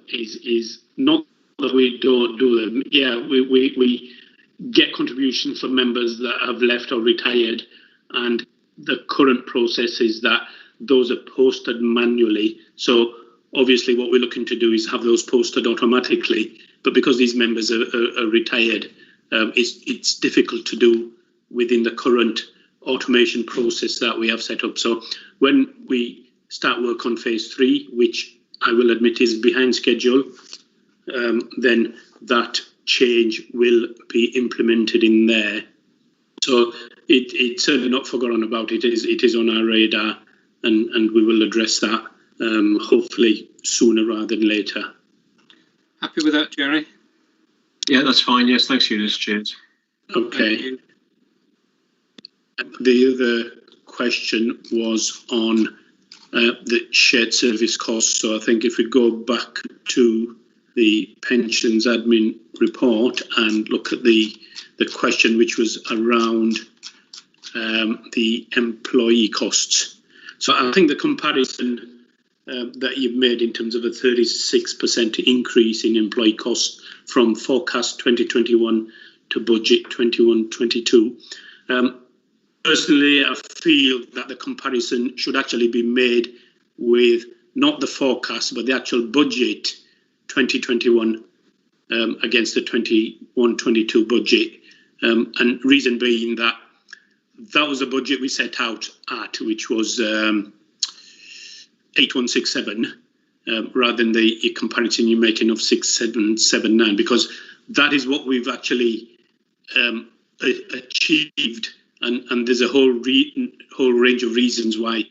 is not that we don't do them. Yeah, we get contributions from members that have left or retired, and the current process is that those are posted manually. So obviously what we're looking to do is have those posted automatically, but because these members are retired, it's difficult to do within the current automation process that we have set up. So when we start work on phase three, which I will admit is behind schedule, then that change will be implemented in there. So it's certainly not forgotten about. It is on our radar, and we will address that hopefully sooner rather than later. Happy with that, Jerry? Yeah, that's fine. Yes, thanks, Eunice. Cheers. Okay. The other question was on the shared service costs. So I think if we go back to the pensions admin report and look at the question which was around the employee costs. So I think the comparison that you've made in terms of a 36% increase in employee costs from forecast 2021 to budget 21-22. Personally, I feel that the comparison should actually be made with not the forecast, but the actual budget 2021 against the 21-22 budget. And reason being that was a budget we set out at, which was 8167, rather than the comparison you're making of 6779, because that is what we've actually achieved, and there's a whole range of reasons why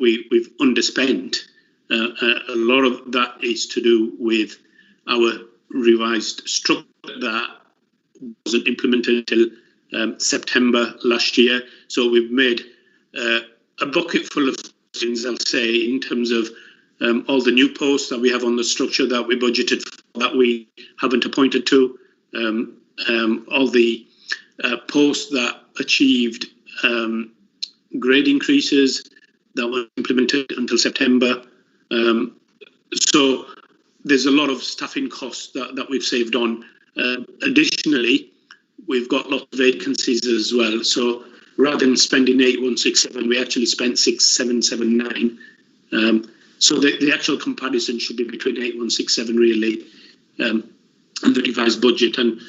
we've underspent. A lot of that is to do with our revised structure that wasn't implemented until September last year. So we've made a bucket full of things, I'll say, in terms of all the new posts that we have on the structure that we budgeted for, that we haven't appointed to, all the posts that achieved grade increases that were implemented until September. So there's a lot of staffing costs that we've saved on. Additionally, we've got lots of vacancies as well. So rather than spending 8167, we actually spent 6779. So the actual comparison should be between 8167 really and the revised budget. And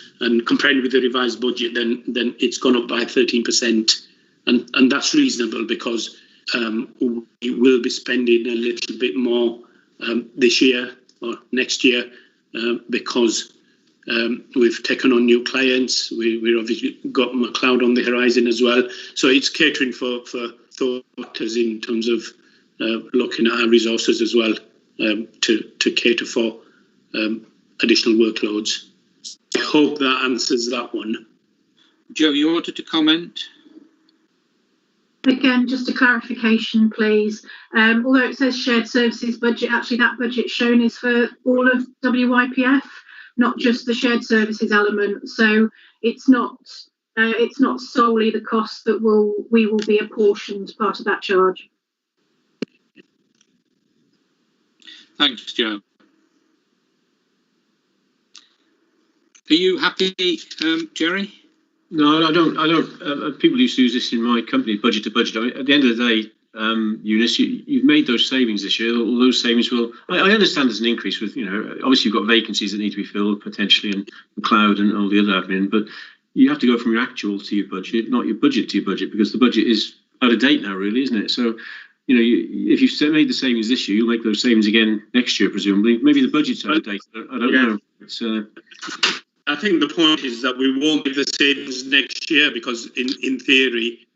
comparing with the revised budget, then it's gone up by 13%. And that's reasonable because we will be spending a little bit more this year or next year because we've taken on new clients. We've obviously got McLeod on the horizon as well. So it's catering for those factors in terms of looking at our resources as well to cater for additional workloads. I hope that answers that one. Joe, you wanted to comment? Again, just a clarification, please. Although it says shared services budget, actually that budget shown is for all of WYPF, not just the shared services element. So it's not solely the cost that we will be apportioned part of that charge. Thanks, Joe. Are you happy, Jerry? No, I don't. People used to use this in my company, budget to budget. I mean, at the end of the day, Eunice, you've made those savings this year. All those savings will. I understand there's an increase with, obviously you've got vacancies that need to be filled potentially, and McLeod and all the other admin. But you have to go from your actual to your budget, not your budget to your budget, because the budget is out of date now, really, isn't it? So, if you've made the savings this year, you'll make those savings again next year, presumably. Maybe the budget's out of date. I don't know. It's. I think the point is that we won't get the savings next year because, in theory,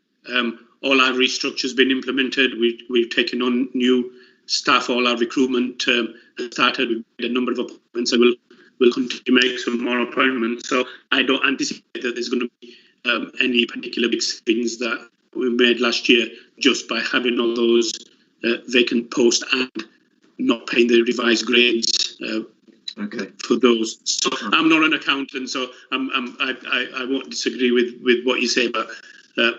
all our restructure has been implemented. We've taken on new staff. All our recruitment has started. We've made a number of appointments, and we'll continue to make some more appointments. So I don't anticipate that there's going to be any particular big savings that we made last year just by having all those vacant post and not paying the revised grades for those. So I'm not an accountant, so I won't disagree with what you say, but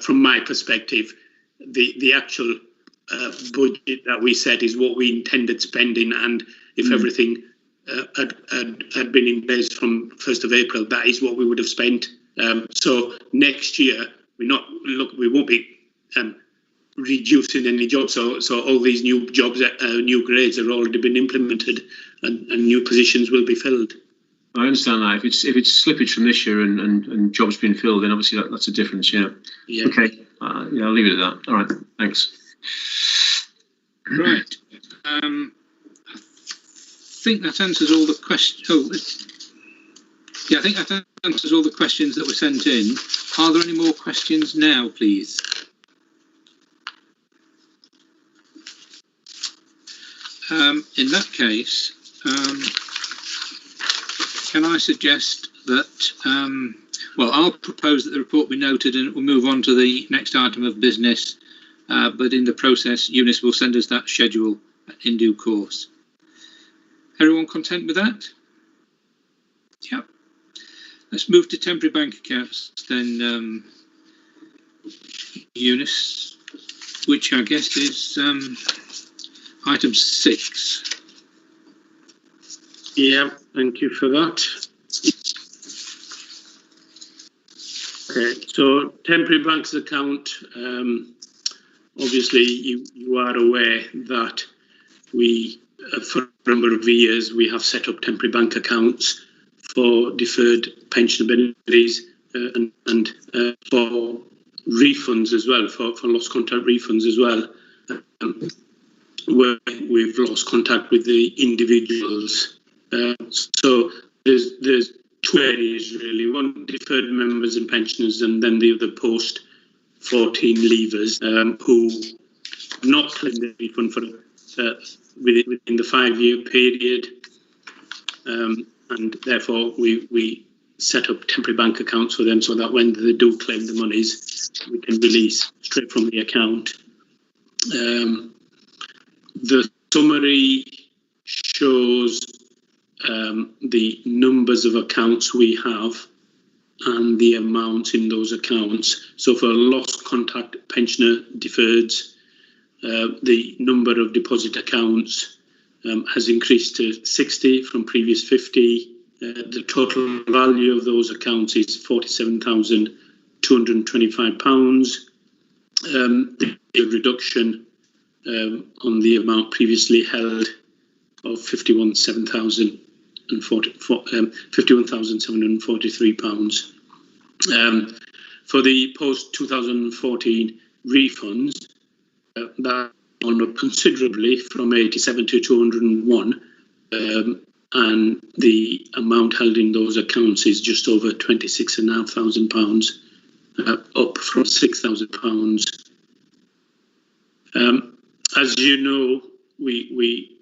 from my perspective, the actual budget that we set is what we intended spending, and if everything had been in place from 1st of April, that is what we would have spent. So next year, we won't be reducing any jobs. So all these new jobs, new grades, have already been implemented, and new positions will be filled. I understand that. If it's slippage from this year and jobs being filled, then obviously that's a difference. Yeah. Okay. Yeah, I'll leave it at that. All right. Thanks. Right. I think that answers all the questions. Yeah, I think that answers all the questions that were sent in. Are there any more questions now, please? In that case, can I suggest that, well, I'll propose that the report be noted and we'll move on to the next item of business, but in the process, Eunice will send us that schedule in due course. Everyone content with that? Yep. Let's move to temporary bank accounts then, Eunice, which I guess is item 6. Yeah, thank you for that. Okay, so temporary banks account, obviously you are aware that we, for a number of years, we have set up temporary bank accounts for deferred pension abilities and for refunds as well, for lost contact refunds as well, where we've lost contact with the individuals. So there's 2 areas really: one, deferred members and pensioners, and then the other post-14 leavers who have not claimed the refund for within the 5-year period, and therefore we set up temporary bank accounts for them so that when they do claim the monies, we can release straight from the account. The summary shows the numbers of accounts we have and the amounts in those accounts. So for lost contact pensioner deferreds, the number of deposit accounts has increased to 60 from previous 50. The total value of those accounts is £47,225. The reduction on the amount previously held of £51,743. For the post-2014 refunds, that gone up considerably from 87 to 201, and the amount held in those accounts is just over £26,500, up from £6,000. As you know, we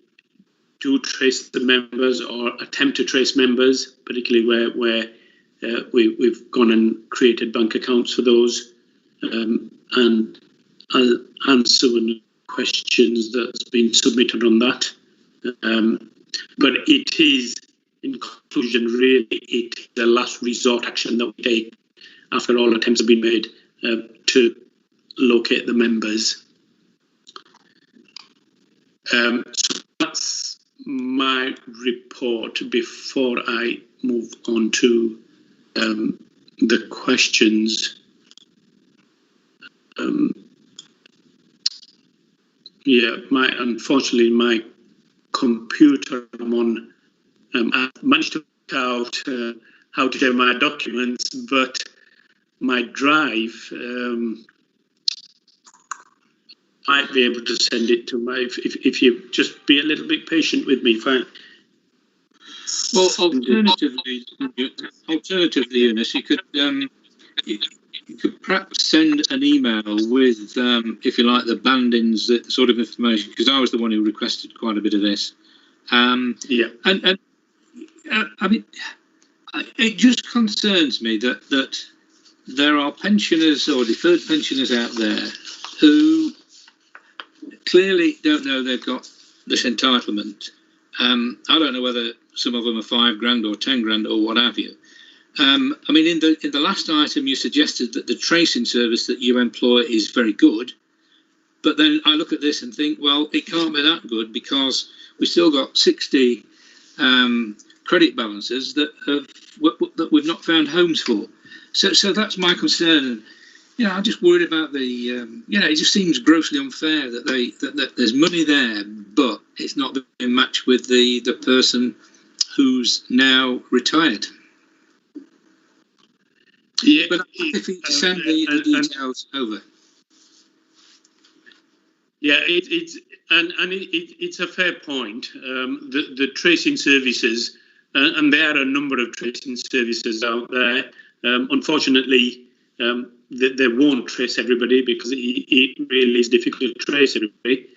do trace the members, or attempt to trace members, particularly where we've gone and created bank accounts for those, and I'll answer any questions that's been submitted on that. But it is, in conclusion, really, it is the last resort action that we take after all attempts have been made to locate the members. So that's my report before I move on to the questions. Yeah, unfortunately my computer I'm on, I managed to work out how to share my documents, but my drive, might be able to send it to if you just be a little bit patient with me. Fine. Well, alternatively, Eunice, you could perhaps send an email with, if you like, the bandings, that sort of information, because I was the one who requested quite a bit of this. Yeah. And I mean, it just concerns me that there are pensioners or deferred pensioners out there who clearly don't know they've got this entitlement. I don't know whether some of them are £5,000 or £10,000 or what have you. I mean, in the last item, you suggested that the tracing service that you employ is very good. But then I look at this and think, well, it can't be that good because we've still got 60 credit balances that we've not found homes for. So that's my concern. And, I'm just worried about it just seems grossly unfair that there's money there, but it's not being matched with the person who's now retired. Yeah, but if you send the details over. Yeah, it's a fair point. The tracing services, and there are a number of tracing services out there. Unfortunately, they won't trace everybody because it really is difficult to trace everybody.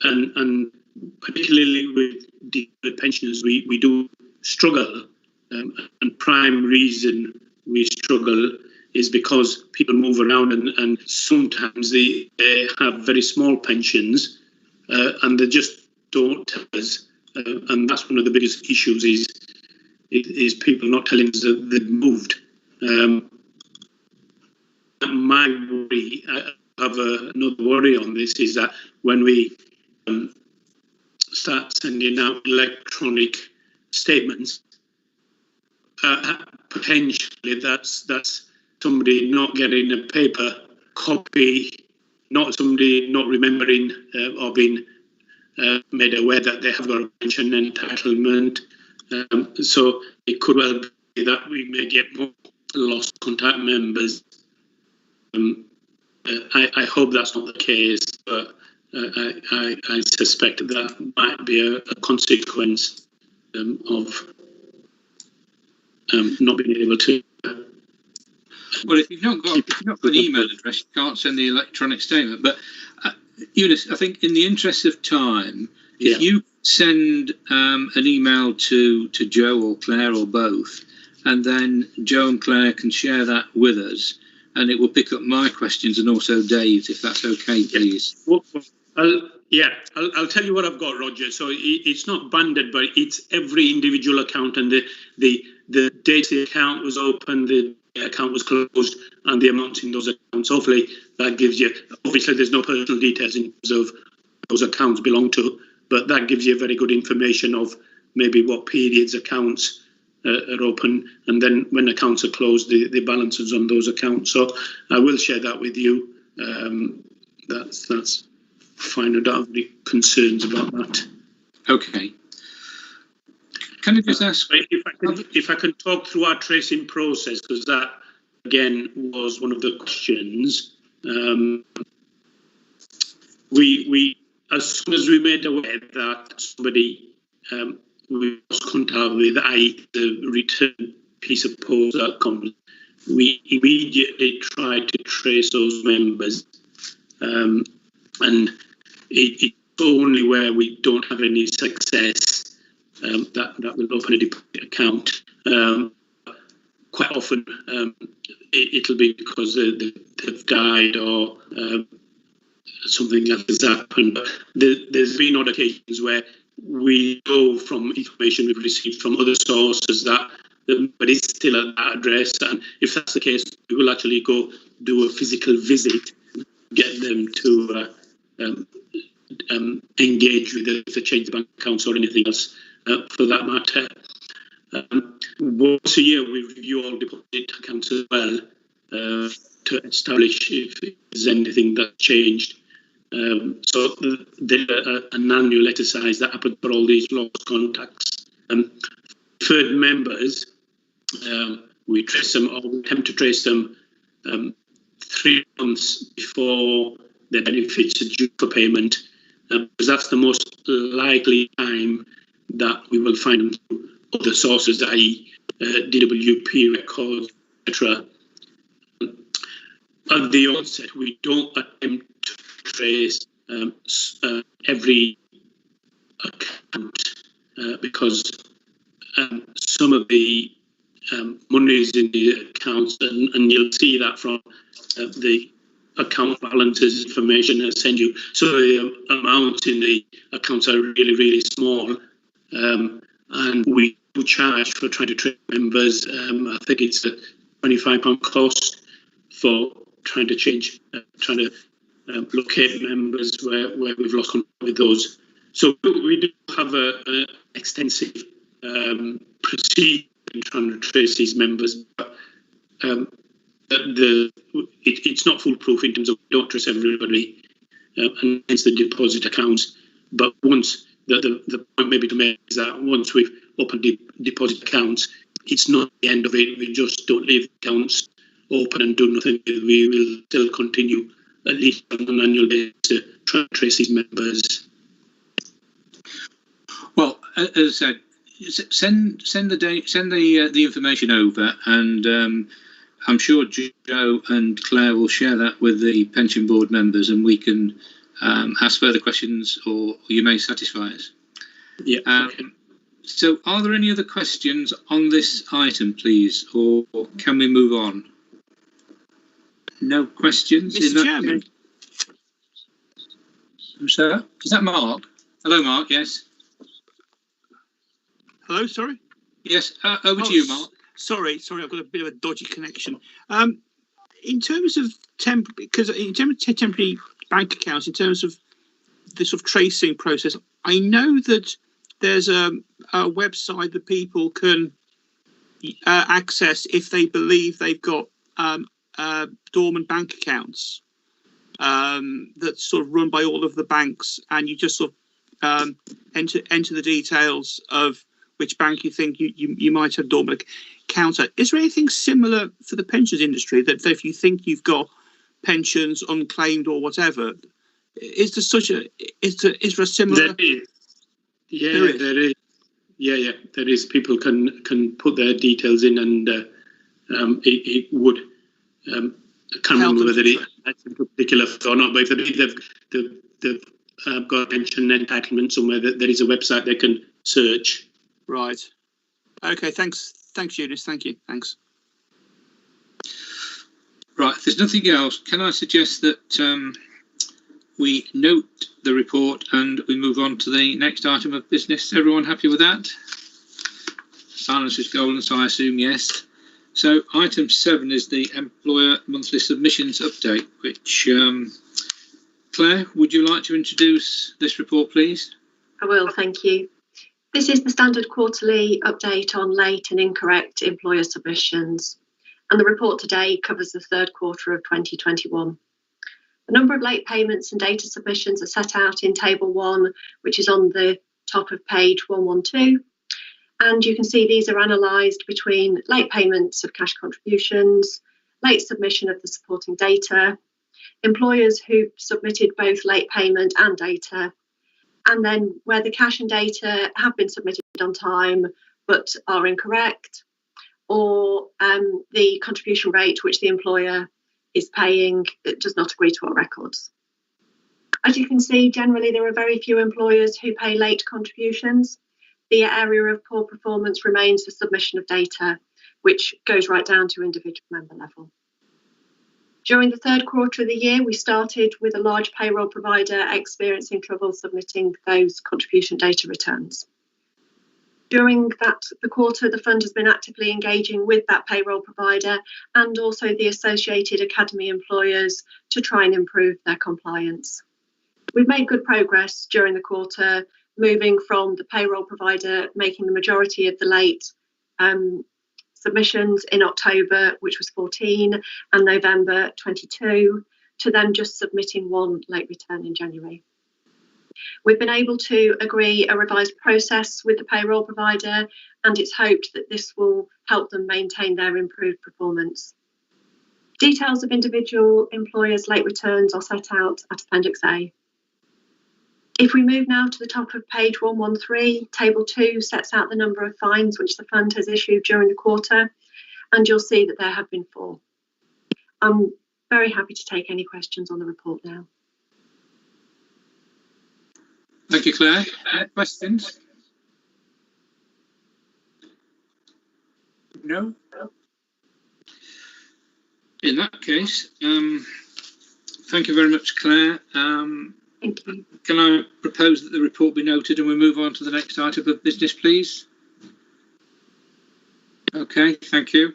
And particularly with deferred pensioners, we do struggle. And prime reason we struggle is because people move around and sometimes they have very small pensions and they just don't tell us. And that's one of the biggest issues is people not telling us that they've moved. My worry, I have another worry on this, is that when we start sending out electronic statements, potentially that's somebody not getting a paper copy, not somebody not remembering or being made aware that they have got a pension entitlement. So it could well be that we may get more lost contact members. I hope that's not the case, but I suspect that might be a consequence of not being able to. Well, if you've not got an email address, you can't send the electronic statement. But Eunice, I think in the interest of time, if you send an email to Joe or Claire or both, and then Joe and Claire can share that with us, and it will pick up my questions and also Dave's, if that's okay, please. I'll tell you what I've got, Roger. So it's not banded, but it's every individual account, and the date the account was open, the account was closed, and the amounts in those accounts. Hopefully that gives you, obviously there's no personal details in terms of those accounts belong to, but that gives you very good information of maybe what periods accounts are open, and then when accounts are closed, the balances on those accounts. So I will share that with you. That's fine. I don't have any concerns about that. Okay. Can I just ask if I can talk through our tracing process, because that again was one of the questions. We as soon as we made aware that somebody we lost contact with, i.e. the return piece of post that comes, we immediately tried to trace those members, and it's only where we don't have any success that will open a deposit account. Quite often it'll be because they've died or something else has happened. But there's been odd occasions where we know from information we've received from other sources that but it's still at that address, and if that's the case, we will actually go do a physical visit, get them to engage with the change bank accounts or anything else for that matter. Once a year we review all deposit accounts as well to establish if there's anything that changed. So there's an annual exercise that happens for all these lost contacts. Deferred members, we trace them, or we attempt to trace them 3 months before their benefits are due for payment, because that's the most likely time that we will find them through other sources, i.e. DWP records, etc. At the onset, we don't attempt to trace every account because some of the money is in the accounts, and you'll see that from the account balances information I send you. So the amounts in the accounts are really, really small. And we charge for trying to train members. I think it's a £25 cost for trying to locate members where we've lost contact with those. So we do have an extensive procedure in trying to trace these members. But, it's not foolproof in terms of we don't trace everybody, and hence the deposit accounts. But once the point maybe to make is that once we've opened deposit accounts, it's not the end of it. We just don't leave accounts open and do nothing. We will still continue at least on an annual basis to try and trace these members. Well, as I said, send the information over, and I'm sure Joe and Claire will share that with the pension board members, and we can ask further questions, or you may satisfy us. Yeah. Okay. So, are there any other questions on this item, please, or can we move on? No questions. Mr. Chairman. Sir, is that Mark? Hello, Mark. Yes. Hello. Sorry. Yes. Over to you, Mark. Sorry, I've got a bit of a dodgy connection. In terms of temporary bank accounts, in terms of the sort of tracing process, I know that there's a website that people can access if they believe they've got dormant bank accounts that's sort of run by all of the banks, and you just sort of enter the details of which bank you think you might have dormant accounts at. Is there anything similar for the pensions industry that if you think you've got pensions unclaimed or whatever, is there a similar? There is. There is. Yeah, there is. People can put their details in, and it would. I can't remember whether it's a particular or not, but if they've got a pension entitlement somewhere, there is a website they can search. Right. Okay. Thanks, Eunice. Thank you. Thanks. Right. If there's nothing else, can I suggest that we note the report and we move on to the next item of business? Everyone happy with that? Silence is golden, so I assume yes. So item 7 is the employer monthly submissions update, which Claire, would you like to introduce this report, please? I will, thank you. This is the standard quarterly update on late and incorrect employer submissions, and the report today covers the third quarter of 2021. The number of late payments and data submissions are set out in Table 1, which is on the top of page 112. And you can see these are analysed between late payments of cash contributions, late submission of the supporting data, employers who submitted both late payment and data, and then where the cash and data have been submitted on time but are incorrect, or the contribution rate which the employer is paying that does not agree to our records. As you can see, generally there are very few employers who pay late contributions. The area of poor performance remains the submission of data, which goes right down to individual member level. During the third quarter of the year, we started with a large payroll provider experiencing trouble submitting those contribution data returns. During the quarter, the fund has been actively engaging with that payroll provider and also the associated academy employers to try and improve their compliance. We've made good progress during the quarter, moving from the payroll provider making the majority of the late submissions in October, which was 14, and November 22, to them just submitting one late return in January. We've been able to agree a revised process with the payroll provider, and it's hoped that this will help them maintain their improved performance. Details of individual employers' late returns are set out at Appendix A. If we move now to the top of page 113, Table 2 sets out the number of fines which the fund has issued during the quarter, and you'll see that there have been 4. I'm very happy to take any questions on the report now. Thank you, Claire. Any questions? No? In that case, Thank you very much, Claire. Thank you. Can I propose that the report be noted and we move on to the next item of business, please? Okay, thank you.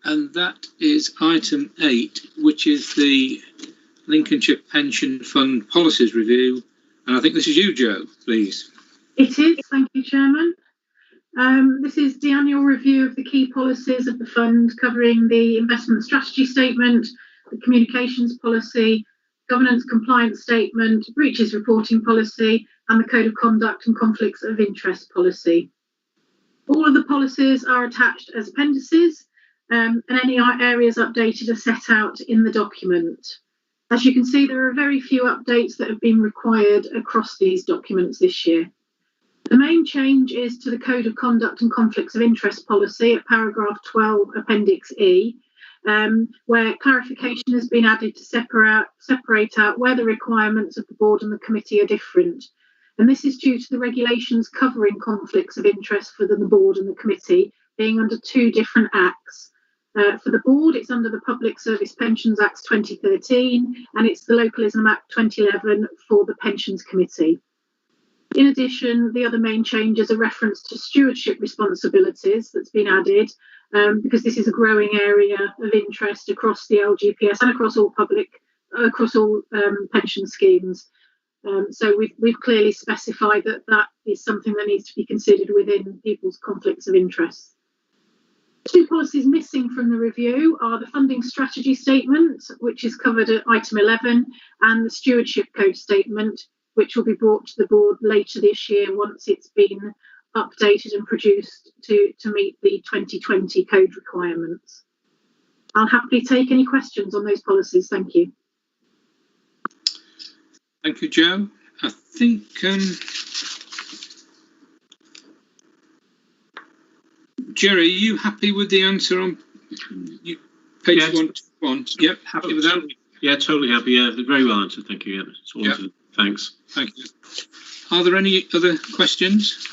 And that is item 8, which is the Lincolnshire Pension Fund Policies Review. And I think this is you, Joe, please. It is, thank you, Chairman. This is the annual review of the key policies of the fund, covering the investment strategy statement, the communications policy, governance compliance statement, breaches reporting policy, and the code of conduct and conflicts of interest policy. All of the policies are attached as appendices, and any areas updated are set out in the document. As you can see, there are very few updates that have been required across these documents this year. The main change is to the Code of Conduct and Conflicts of Interest policy at paragraph 12, Appendix E, where clarification has been added to separate out where the requirements of the board and the committee are different. And this is due to the regulations covering conflicts of interest for the board and the committee being under 2 different acts. For the board, it's under the Public Service Pensions Act 2013, and it's the Localism Act 2011 for the Pensions Committee. In addition, the other main change is a reference to stewardship responsibilities that's been added, because this is a growing area of interest across the LGPS and across all pension schemes. So we've clearly specified that that is something that needs to be considered within people's conflicts of interest. 2 policies missing from the review are the funding strategy statement, which is covered at item 11, and the stewardship code statement, which will be brought to the board later this year once it's been updated and produced to meet the 2020 code requirements. I'll happily take any questions on those policies. Thank you. Thank you, Joe. I think Jerry, are you happy with the answer on page 121? Yep, happy with that? Yeah, totally happy. Yeah, very well answered. Thank you. Yeah, it's all answered. Thanks. Thank you. Are there any other questions?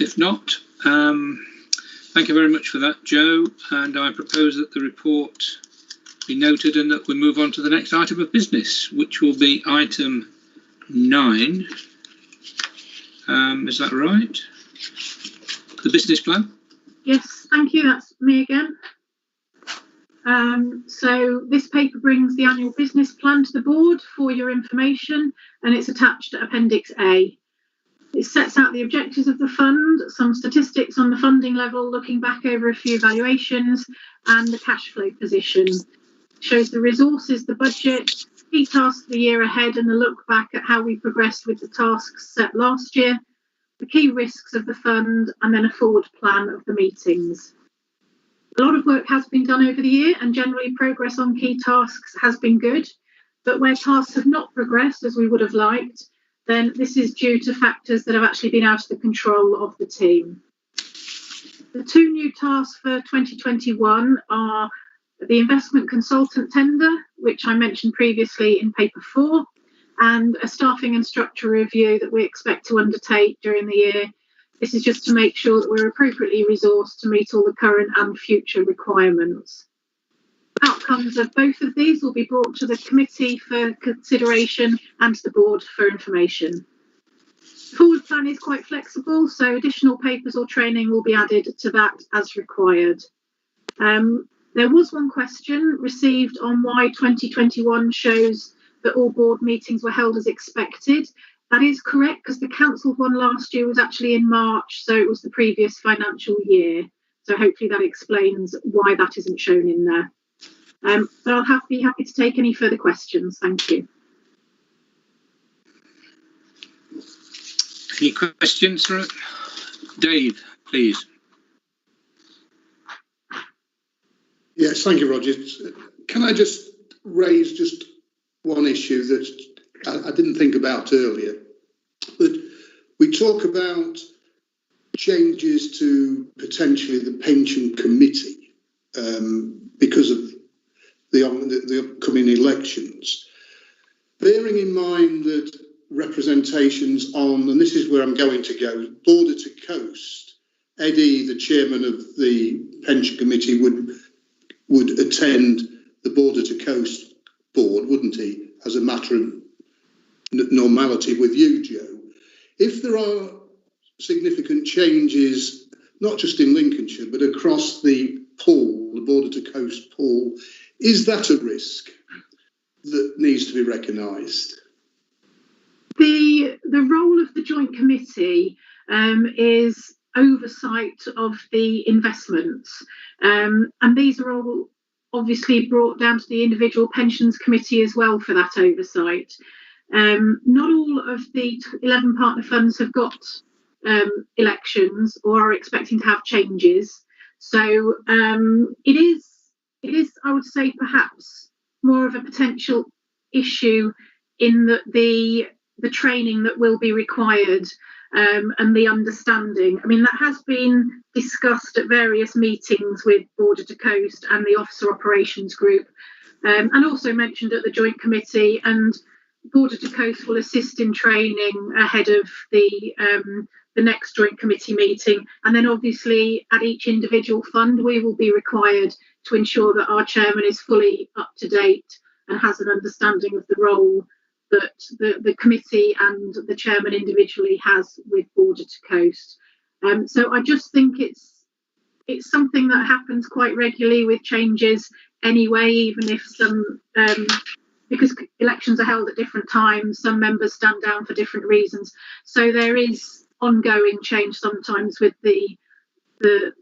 If not, thank you very much for that, Joe. And I propose that the report be noted and that we move on to the next item of business, which will be item 9. Is that right? The business plan? Yes, thank you. That's me again. So this paper brings the annual business plan to the board for your information, and it's attached to Appendix A. It sets out the objectives of the fund, some statistics on the funding level, looking back over a few valuations, and the cash flow position. It shows the resources, the budget, key tasks for the year ahead, and a look back at how we progressed with the tasks set last year, the key risks of the fund, and then a forward plan of the meetings. A lot of work has been done over the year, and generally progress on key tasks has been good, but where tasks have not progressed as we would have liked, then this is due to factors that have actually been out of the control of the team. The 2 new tasks for 2021 are the investment consultant tender, which I mentioned previously in paper 4, and a staffing and structure review that we expect to undertake during the year. This is just to make sure that we're appropriately resourced to meet all the current and future requirements. Outcomes of both of these will be brought to the committee for consideration and to the board for information. The forward plan is quite flexible, so additional papers or training will be added to that as required. There was one question received on why 2021 shows that all board meetings were held as expected. That is correct, because the cancelled one last year was actually in March, so it was the previous financial year. So hopefully that explains why that isn't shown in there. But I'll be happy to take any further questions. Thank you. Any questions for Dave, please? Yes, thank you, Roger. Can I just raise just one issue that I didn't think about earlier? But we talk about changes to potentially the pension committee because of the upcoming elections. Bearing in mind that representations on, and this is where I'm going to go, border to coast, Eddie, the chairman of the pension committee, would attend the Border to Coast Board, wouldn't he, as a matter of normality with you, Joe? If there are significant changes, not just in Lincolnshire, but across the pool, the Border to Coast pool, is that a risk that needs to be recognised? The role of the Joint Committee is oversight of the investments, and these are all obviously brought down to the individual pensions committee as well for that oversight. Not all of the 11 partner funds have got elections or are expecting to have changes, so it is I would say perhaps more of a potential issue in that the training that will be required and the understanding. I mean, that has been discussed at various meetings with Border to Coast and the Officer Operations Group, and also mentioned at the Joint Committee, and Border to Coast will assist in training ahead of the next Joint Committee meeting. And then obviously at each individual fund, we will be required to ensure that our chairman is fully up to date and has an understanding of the role that the committee and the chairman individually has with Border to Coast. So I just think it's something that happens quite regularly with changes anyway, even if some, because elections are held at different times, some members stand down for different reasons. So there is ongoing change sometimes with the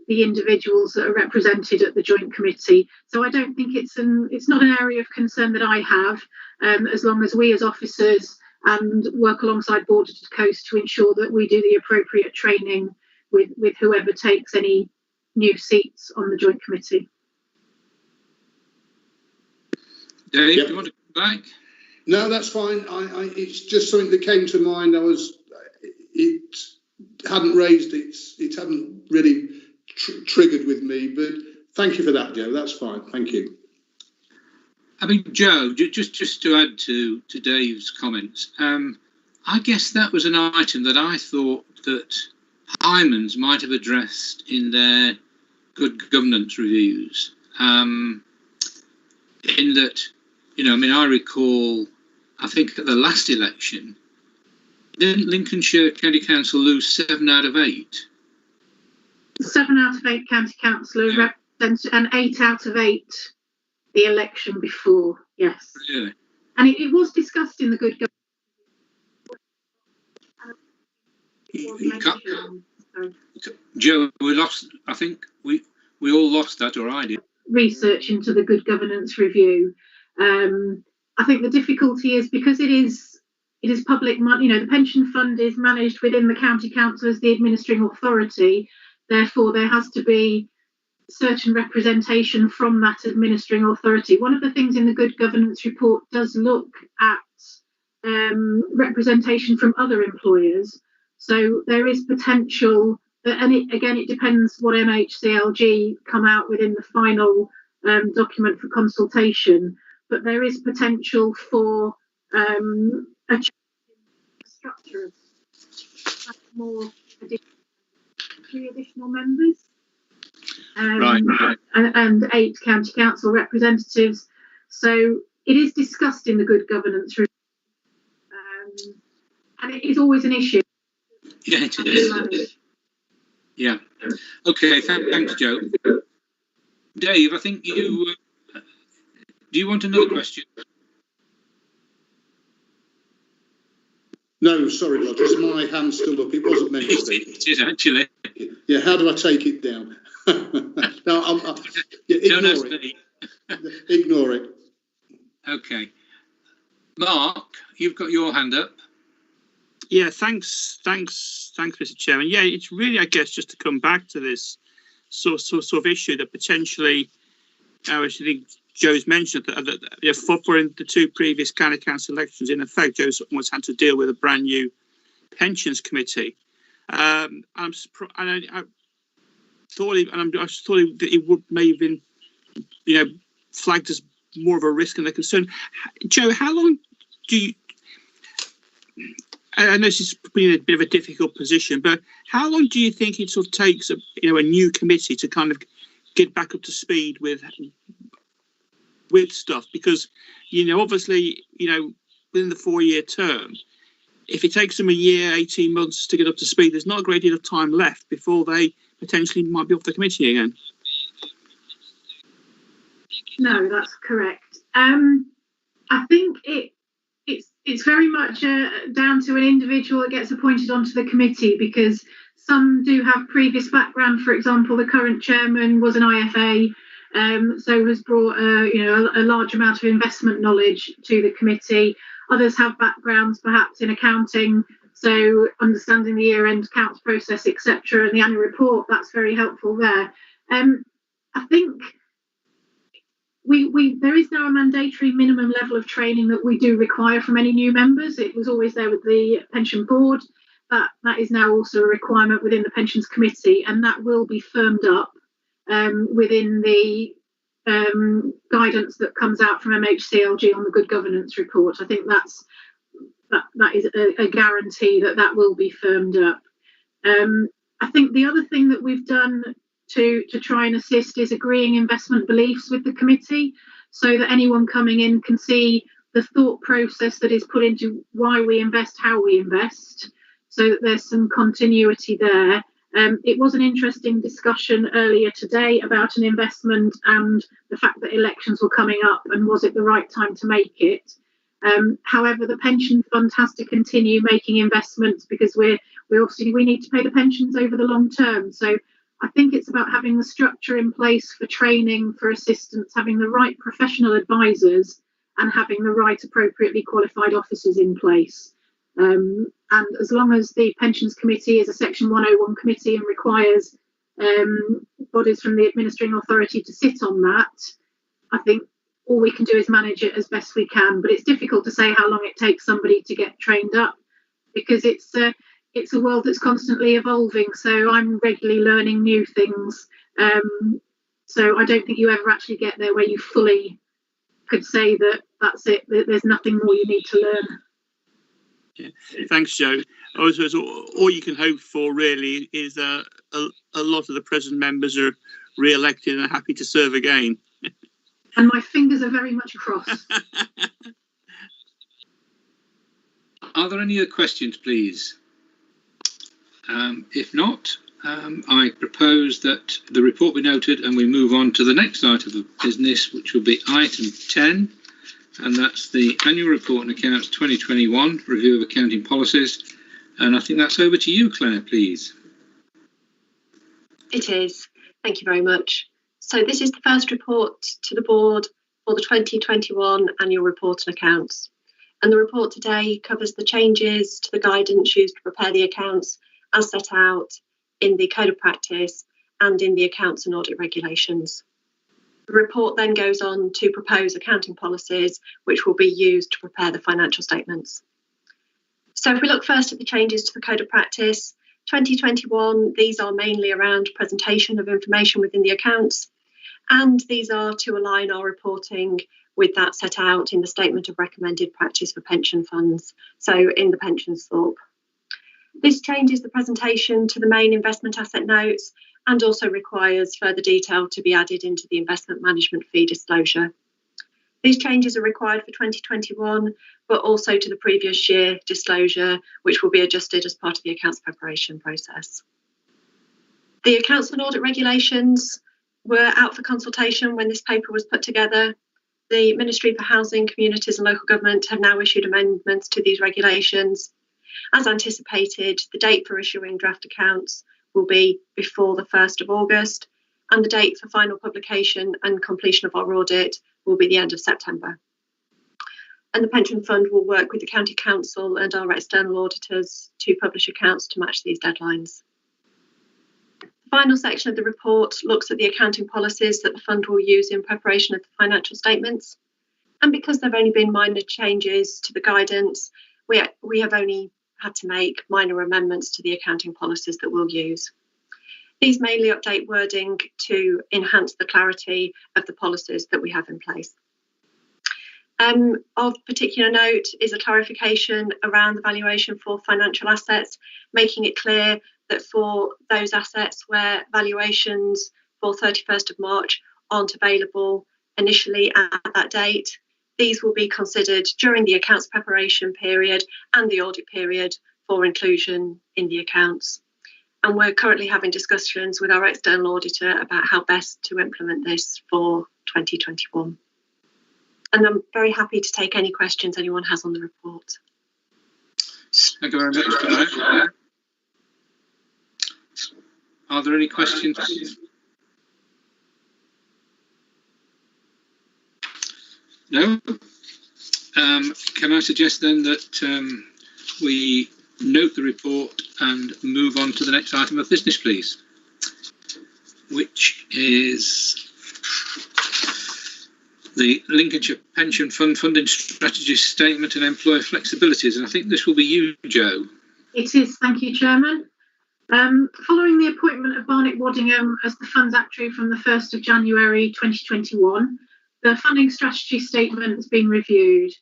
individuals that are represented at the Joint Committee. So I don't think it's not an area of concern that I have, as long as we as officers and work alongside Border to Coast to ensure that we do the appropriate training with whoever takes any new seats on the Joint Committee. Dave, Yep. do you want to come back? No, that's fine. It's just something that came to mind. It hadn't raised, it hadn't really triggered with me, but thank you for that, Joe. That's fine. Thank you. I mean, Joe, just to add to Dave's comments, I guess that was an item that I thought that Hyman's might have addressed in their good governance reviews. In that, you know, I mean, I recall, I think at the last election, didn't Lincolnshire County Council lose 7 out of 8? 7 out of 8 county councillors represented, and 8 out of 8 the election before. Yes. Really? And it was discussed in the good governance. Joe, we lost. I think we all lost that, or I did. Research into the good governance review. I think the difficulty is because it is public money. You know, the pension fund is managed within the county council as the administering authority. Therefore, there has to be certain representation from that administering authority. One of the things in the good governance report does look at representation from other employers. So there is potential, and it depends what MHCLG come out with in the final document for consultation, but there is potential for a change in the structure of more three additional members. Right. And 8 county council representatives. So it is discussed in the good governance review, and it is always an issue. Yeah, it is. Yeah. Okay. Thanks, Joe. Dave, I think you. Do you want another question? No, sorry, Roger. My hand's still up. It wasn't meant to be. It is actually. Yeah. How do I take it down? No, ignore it. Ignore it. Okay. Mark, you've got your hand up. Yeah, thanks, Mr. Chairman. Yeah, it's really, I guess, just to come back to this sort of issue that potentially, I think Joe's mentioned that for the 2 previous county council elections, in effect, Joe's almost had to deal with a brand new pensions committee. I thought that it would may have been, flagged as more of a risk and a concern. Joe, how long do you? I know this is probably a bit of a difficult position, but how long do you think it sort of takes a new committee to kind of get back up to speed with with stuff, because, obviously, within the 4-year term, if it takes them a year, 18 months to get up to speed, there's not a great deal of time left before they potentially might be off the committee again. No, that's correct. I think it's very much down to an individual that gets appointed onto the committee, because some do have previous background. For example, the current chairman was an IFA, so has brought a large amount of investment knowledge to the committee. Others have backgrounds perhaps in accounting, so understanding the year-end accounts process, etc., and the annual report, that's very helpful there. I think there is now a mandatory minimum level of training that we do require from any new members. It was always there with the pension board. That is now also a requirement within the pensions committee, and that will be firmed up within the guidance that comes out from MHCLG on the good governance report. I think that is a guarantee that will be firmed up. I think the other thing that we've done to try and assist is agreeing investment beliefs with the committee, so that anyone coming in can see the thought process that is put into why we invest, how we invest, so that there's some continuity there. It was an interesting discussion earlier today about an investment and the fact that elections were coming up and was it the right time to make it. However, the pension fund has to continue making investments, because we need to pay the pensions over the long term. So I think it's about having the structure in place for training, for assistance, having the right professional advisors, and having the right appropriately qualified officers in place. And as long as the pensions committee is a section 101 committee and requires bodies from the administering authority to sit on that, I think all we can do is manage it as best we can. But it's difficult to say how long it takes somebody to get trained up, because it's a world that's constantly evolving. So I'm regularly learning new things. So I don't think you ever actually get there where you fully could say that that's it, that there's nothing more you need to learn. Yeah. Thanks, Joe. Also, all you can hope for really is a lot of the present members are re-elected and are happy to serve again. And my fingers are very much crossed. Are there any other questions, please? If not, I propose that the report be noted and we move on to the next item of business, which will be item 10, and that's the annual report and accounts 2021, review of accounting policies. And I think that's over to you, Claire, please. It is. Thank you very much. So this is the first report to the board for the 2021 annual report and accounts. And the report today covers the changes to the guidance used to prepare the accounts as set out in the Code of Practice and in the Accounts and Audit Regulations. The report then goes on to propose accounting policies which will be used to prepare the financial statements. So if we look first at the changes to the Code of Practice, 2021, these are mainly around presentation of information within the accounts, and these are to align our reporting with that set out in the Statement of Recommended Practice for Pension Funds, so in the Pensions SORP. This changes the presentation to the main investment asset notes and also requires further detail to be added into the investment management fee disclosure. These changes are required for 2021, but also to the previous year disclosure, which will be adjusted as part of the accounts preparation process. The Accounts and Audit Regulations were out for consultation when this paper was put together. The Ministry for Housing, Communities and Local Government have now issued amendments to these regulations. As anticipated, the date for issuing draft accounts will be before the 1st of August, and the date for final publication and completion of our audit will be the end of September. And the Pension Fund will work with the County Council and our external auditors to publish accounts to match these deadlines. The final section of the report looks at the accounting policies that the Fund will use in preparation of the financial statements. And because there have only been minor changes to the guidance, we have only had to make minor amendments to the accounting policies that we'll use. These mainly update wording to enhance the clarity of the policies that we have in place. Of particular note is a clarification around the valuation for financial assets, making it clear that for those assets where valuations for 31st of March aren't available, initially at that date. These will be considered during the accounts preparation period and the audit period for inclusion in the accounts. And we're currently having discussions with our external auditor about how best to implement this for 2021. And I'm very happy to take any questions anyone has on the report. Thank you very much for that. Are there any questions? No? Can I suggest then that we note the report and move on to the next item of business, please, which is the Lincolnshire Pension Fund Funding Strategy Statement and Employer Flexibilities. And I think this will be you, Jo. It is, thank you, Chairman. Following the appointment of Barnett Waddingham as the Fund's Actuary from the 1st of January 2021, the funding strategy statement has been reviewed.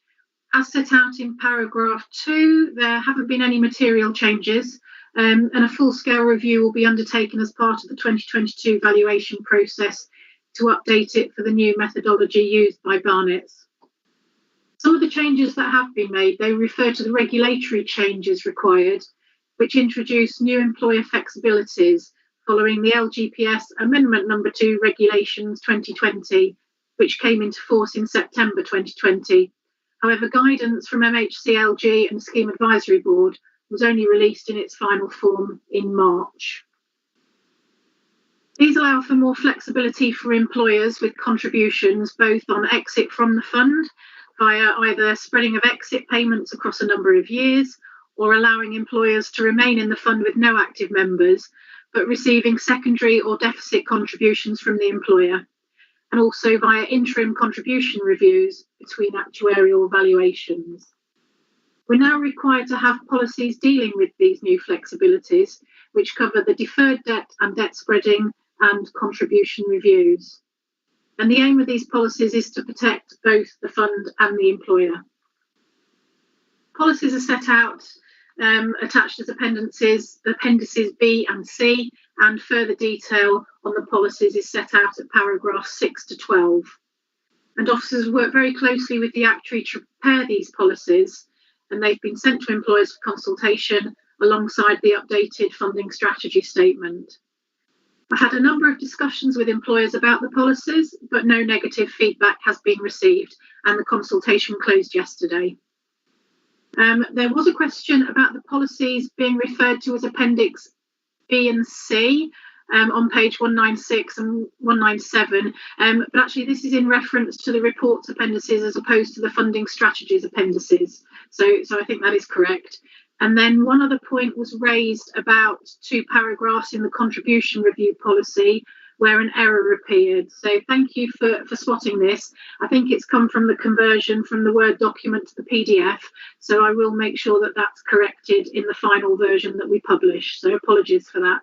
As set out in paragraph 2, there haven't been any material changes, and a full-scale review will be undertaken as part of the 2022 valuation process to update it for the new methodology used by Barnett's. Some of the changes that have been made, they refer to the regulatory changes required, which introduce new employer flexibilities following the LGPS Amendment number 2 Regulations 2020, which came into force in September 2020. However, guidance from MHCLG and the Scheme Advisory Board was only released in its final form in March. These allow for more flexibility for employers with contributions both on exit from the fund via either spreading of exit payments across a number of years or allowing employers to remain in the fund with no active members but receiving secondary or deficit contributions from the employer, and also via interim contribution reviews between actuarial valuations. We're now required to have policies dealing with these new flexibilities, which cover the deferred debt and debt spreading and contribution reviews. And the aim of these policies is to protect both the fund and the employer. Policies are set out attached as appendices B and C, and further detail on the policies is set out at paragraphs 6 to 12. And officers work very closely with the actuary to prepare these policies, and they've been sent to employers for consultation alongside the updated funding strategy statement. I had a number of discussions with employers about the policies, but no negative feedback has been received, and the consultation closed yesterday. There was a question about the policies being referred to as Appendix B and C on page 196 and 197, but actually this is in reference to the reports appendices as opposed to the funding strategies appendices. So I think that is correct. And then one other point was raised about 2 paragraphs in the contribution review policy where an error appeared. So thank you for spotting this. I think it's come from the conversion from the Word document to the PDF. So I will make sure that that's corrected in the final version that we publish. So apologies for that.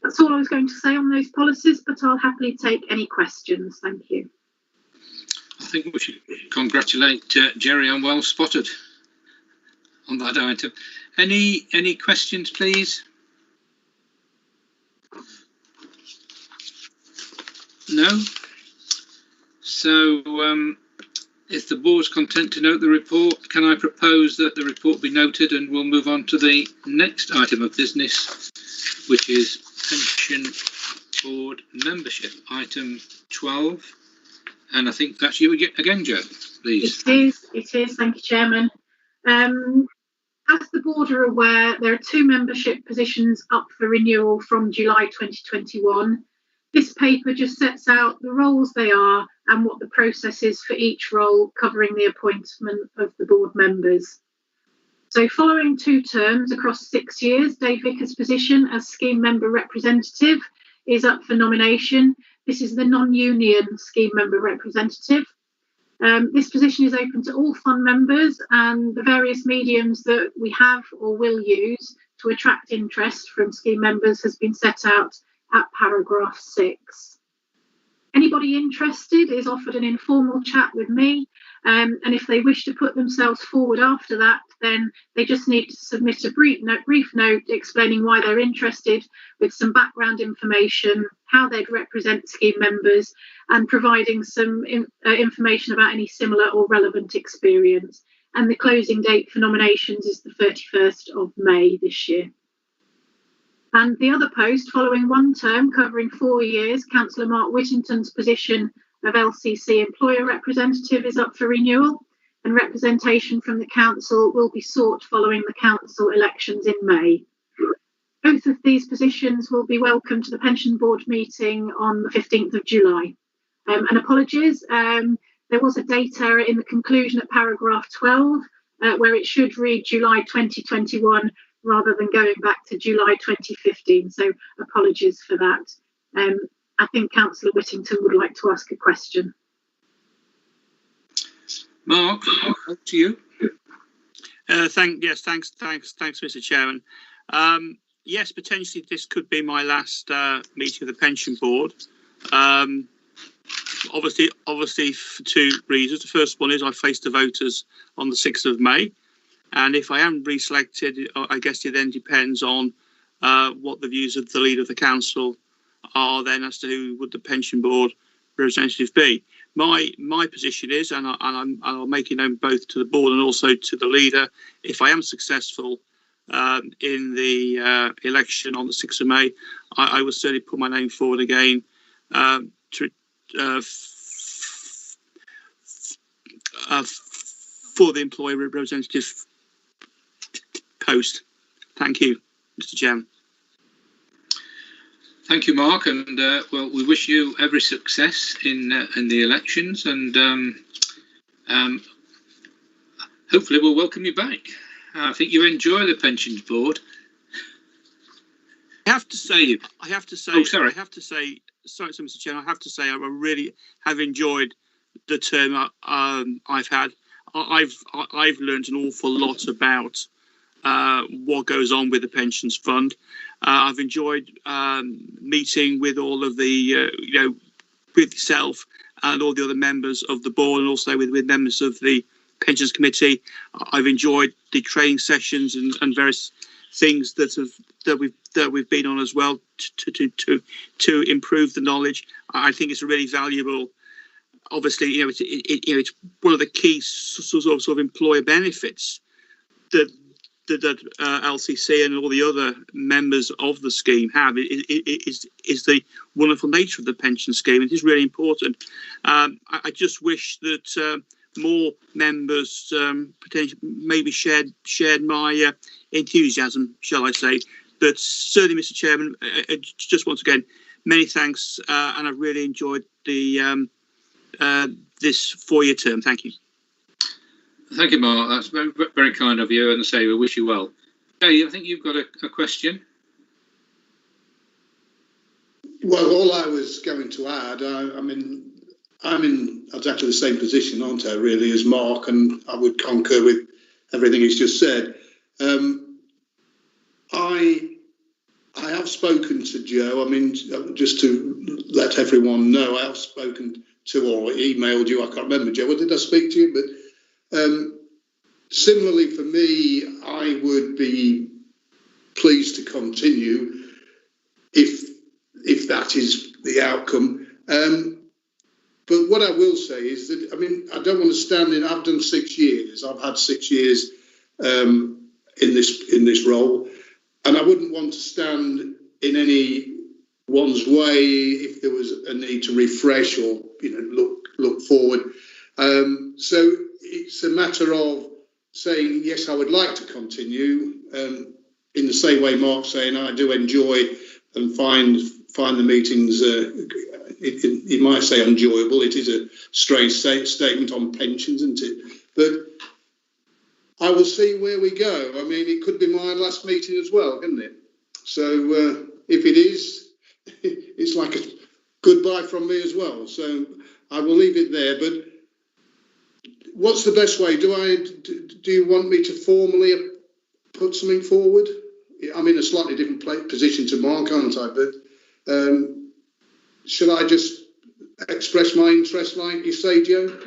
That's all I was going to say on those policies, but I'll happily take any questions. Thank you. I think we should congratulate Jerry on well spotted on that item. Any questions, please? No? So if the board's content to note the report, can I propose that the report be noted, and we'll move on to the next item of business, which is Pension Board membership, item 12. And I think that's you again, Jo, please. It is. Thank you, Chairman. As the board are aware, there are 2 membership positions up for renewal from July 2021. This paper just sets out the roles they are and what the process is for each role, covering the appointment of the board members. So following 2 terms across 6 years, Dave Vickers' position as scheme member representative is up for nomination. This is the non-union scheme member representative. This position is open to all fund members, and the various mediums that we have or will use to attract interest from scheme members has been set out at paragraph 6. Anybody interested is offered an informal chat with me, and if they wish to put themselves forward after that, then they just need to submit a brief note explaining why they're interested, with some background information, how they'd represent scheme members, and providing some information about any similar or relevant experience. And the closing date for nominations is the 31st of May this year. And the other post, following one term covering 4 years, Councillor Mark Whittington's position of LCC employer representative is up for renewal, and representation from the council will be sought following the council elections in May. Both of these positions will be welcome to the Pension Board meeting on the 15th of July. And apologies, there was a date error in the conclusion at paragraph 12, where it should read July 2021 rather than going back to July 2015. So apologies for that. I think Councillor Whittington would like to ask a question. Mark, up to you. Thanks, Mr. Chairman. Yes, potentially this could be my last meeting of the Pension Board. Obviously for two reasons. The first one is I face the voters on the 6th of May. And if I am reselected, I guess it then depends on what the views of the leader of the council are then as to who would the Pension Board representative be. My position is, and I'll make it known both to the board and also to the leader, if I am successful in the election on the 6th of May, I will certainly put my name forward again for the employee representative post. Thank you, Mr. Chairman. Thank you, Mark, and well, we wish you every success in the elections, and hopefully we'll welcome you back. I think you enjoy the Pensions Board. I have to say. Oh, sorry. Sorry, Mr. Chairman. I have to say, I really have enjoyed the term I've had. I've learned an awful lot about what goes on with the pensions fund. I've enjoyed meeting with all of the, with yourself and all the other members of the board, and also with members of the pensions committee. I've enjoyed the training sessions and various things that we've been on as well to improve the knowledge. I think it's really valuable. Obviously, it's one of the key sort of employer benefits that LCC and all the other members of the scheme have is the wonderful nature of the pension scheme. It is really important. I just wish that more members potentially maybe shared my enthusiasm, shall I say. But certainly, Mr. Chairman, just once again, many thanks, and I've really enjoyed the this 4-year term. Thank you. Thank you, Mark. That's very, very kind of you, and I say we wish you well. Jay, I think you've got a question. Well, all I was going to add, I'm in exactly the same position, aren't I, really, as Mark, and I would concur with everything he's just said. I have spoken to Joe. I mean, just to let everyone know, I have spoken to or emailed you. I can't remember, Joe. Did I speak to you? But similarly for me, I would be pleased to continue if that is the outcome. But what I will say is that, I mean, I don't want to stand in. I've done 6 years. I've had 6 years in this role, and I wouldn't want to stand in anyone's way if there was a need to refresh or look forward. So it's a matter of saying yes, I would like to continue. In the same way Mark's saying, I do enjoy and find the meetings. You might say enjoyable. It is a strange statement on pensions, isn't it? But I will see where we go. I mean, it could be my last meeting as well, couldn't it? So if it is, it's like a goodbye from me as well. So I will leave it there. But what's the best way? Do you want me to formally put something forward? I'm in a slightly different position to Mark, aren't I? But should I just express my interest, like you say, Joe?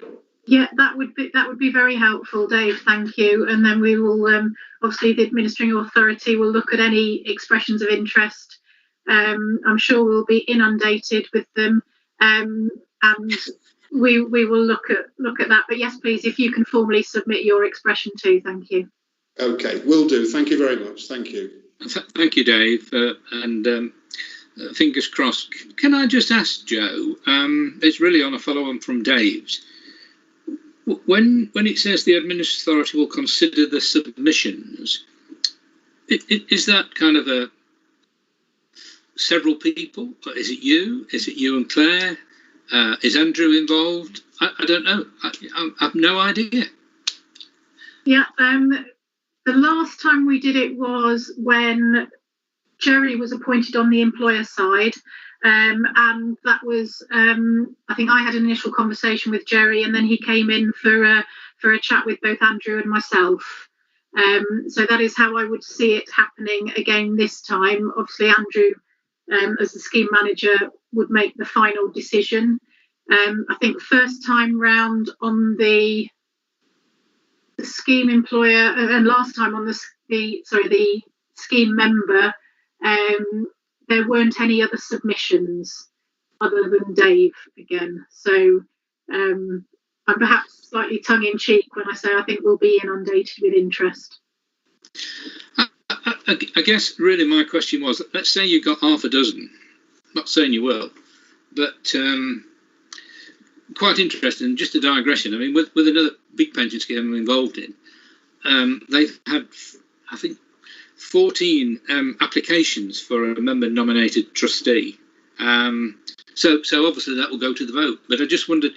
Yeah, that would be very helpful, Dave. Thank you. And then we will obviously the administering authority will look at any expressions of interest. I'm sure we'll be inundated with them, and we will look at that. But yes, please, if you can formally submit your expression too. Thank you. Okay, will do. Thank you very much. Thank you. Thank you, Dave. And fingers crossed. Can I just ask Joe? It's really on a follow-on from Dave's. When it says the administrative authority will consider the submissions, is that kind of a several people? Is it you? Is it you and Claire? Is Andrew involved? I don't know. I have no idea. Yeah, the last time we did it was when Jerry was appointed on the employer side. And that was, I think I had an initial conversation with Jerry, and then he came in for a chat with both Andrew and myself. So that is how I would see it happening again this time. Obviously, Andrew, as the scheme manager, would make the final decision. I think first time round on the scheme employer, and last time on the scheme member, there weren't any other submissions other than Dave again. So I'm perhaps slightly tongue-in-cheek when I say I think we'll be inundated with interest. I guess really my question was, let's say you've got half a dozen. Not saying you will, but quite interesting. Just a digression. I mean, with another big pension scheme I'm involved in, they've had, I think, 14 applications for a member-nominated trustee. So obviously that will go to the vote. But I just wondered,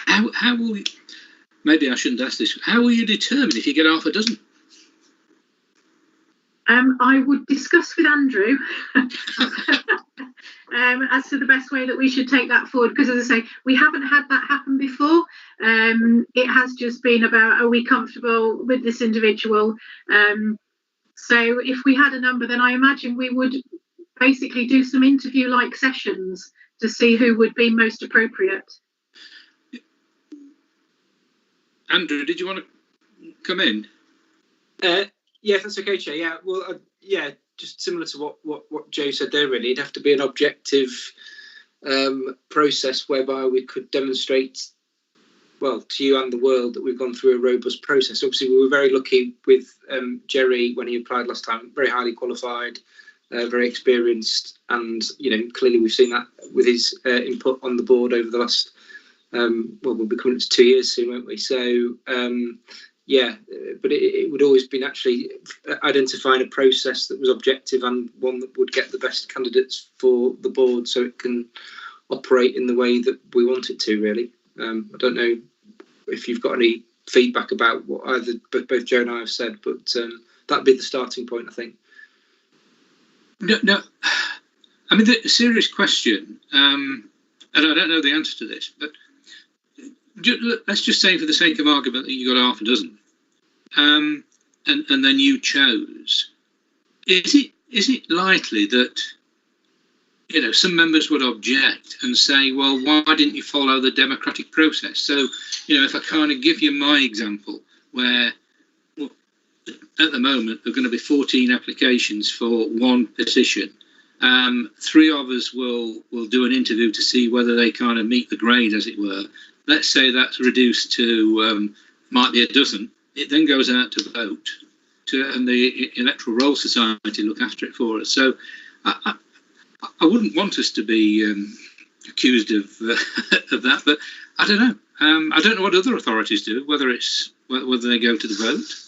how will you, maybe I shouldn't ask this, how will you determine if you get half a dozen? I would discuss with Andrew as to the best way that we should take that forward, because as I say, we haven't had that happen before. It has just been about, are we comfortable with this individual? So if we had a number, then I imagine we would basically do some interview-like sessions to see who would be most appropriate. Andrew, did you want to come in? Yeah, if that's okay, Chair. Yeah, well, yeah, just similar to what Joe said there, really. It'd have to be an objective process whereby we could demonstrate, well, to you and the world, that we've gone through a robust process. Obviously, we were very lucky with Jerry when he applied last time, very highly qualified, very experienced, and, clearly we've seen that with his input on the board over the last, we'll be coming to 2 years soon, won't we? So, yeah, but it would always been actually identifying a process that was objective and one that would get the best candidates for the board so it can operate in the way that we want it to, really. I don't know if you've got any feedback about what either both Joe and I have said, but that'd be the starting point, I think. No. I mean, the serious question, and I don't know the answer to this, but let's just say, for the sake of argument, that you got half a dozen, and then you chose. Is it likely that some members would object and say, well, why didn't you follow the democratic process? So, if I kind of give you my example, where at the moment there are going to be 14 applications for one position. 3 of us will do an interview to see whether they kind of meet the grade, as it were. Let's say that's reduced to might be a dozen. It then goes out to vote, and the Electoral Roll Society look after it for us. So I wouldn't want us to be accused of that, but I don't know. I don't know what other authorities do, whether they go to the vote.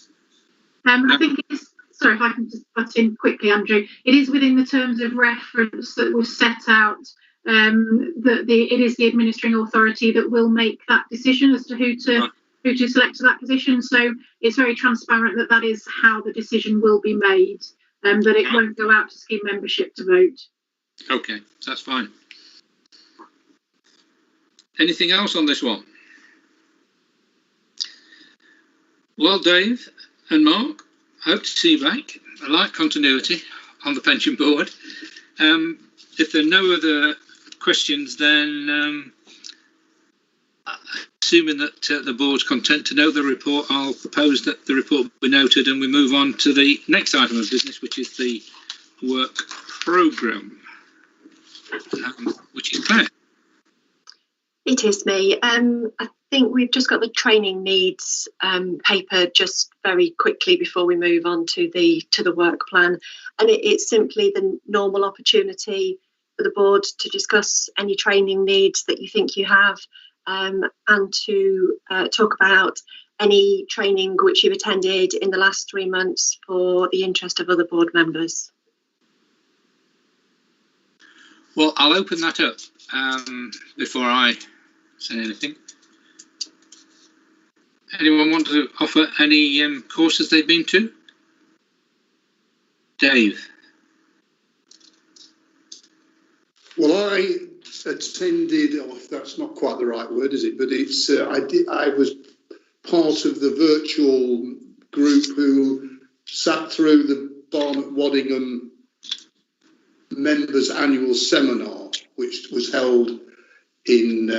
I think it is. Sorry, if I can just butt in quickly, Andrew. It is within the terms of reference that was set out that it is the administering authority that will make that decision as to who to select to that position. So it's very transparent that is how the decision will be made, that it won't go out to scheme membership to vote. Okay, that's fine. Anything else on this one? Well, Dave and Mark, hope to see you back. I like continuity on the pension board. If there are no other questions, then assuming that the board's content to note the report, I'll propose that the report be noted and we move on to the next item of business, which is the work programme, which is Claire. It is me. I think we've just got the training needs paper just very quickly before we move on to the work plan, and it's simply the normal opportunity for the board to discuss any training needs that you think you have, and to talk about any training which you've attended in the last 3 months for the interest of other board members. Well, I'll open that up before I say anything. Anyone want to offer any courses they've been to? Dave. Well, I attended, if that's not quite the right word, is it? But it's I was part of the virtual group who sat through the Barnet Waddingham members' annual seminar, which was held in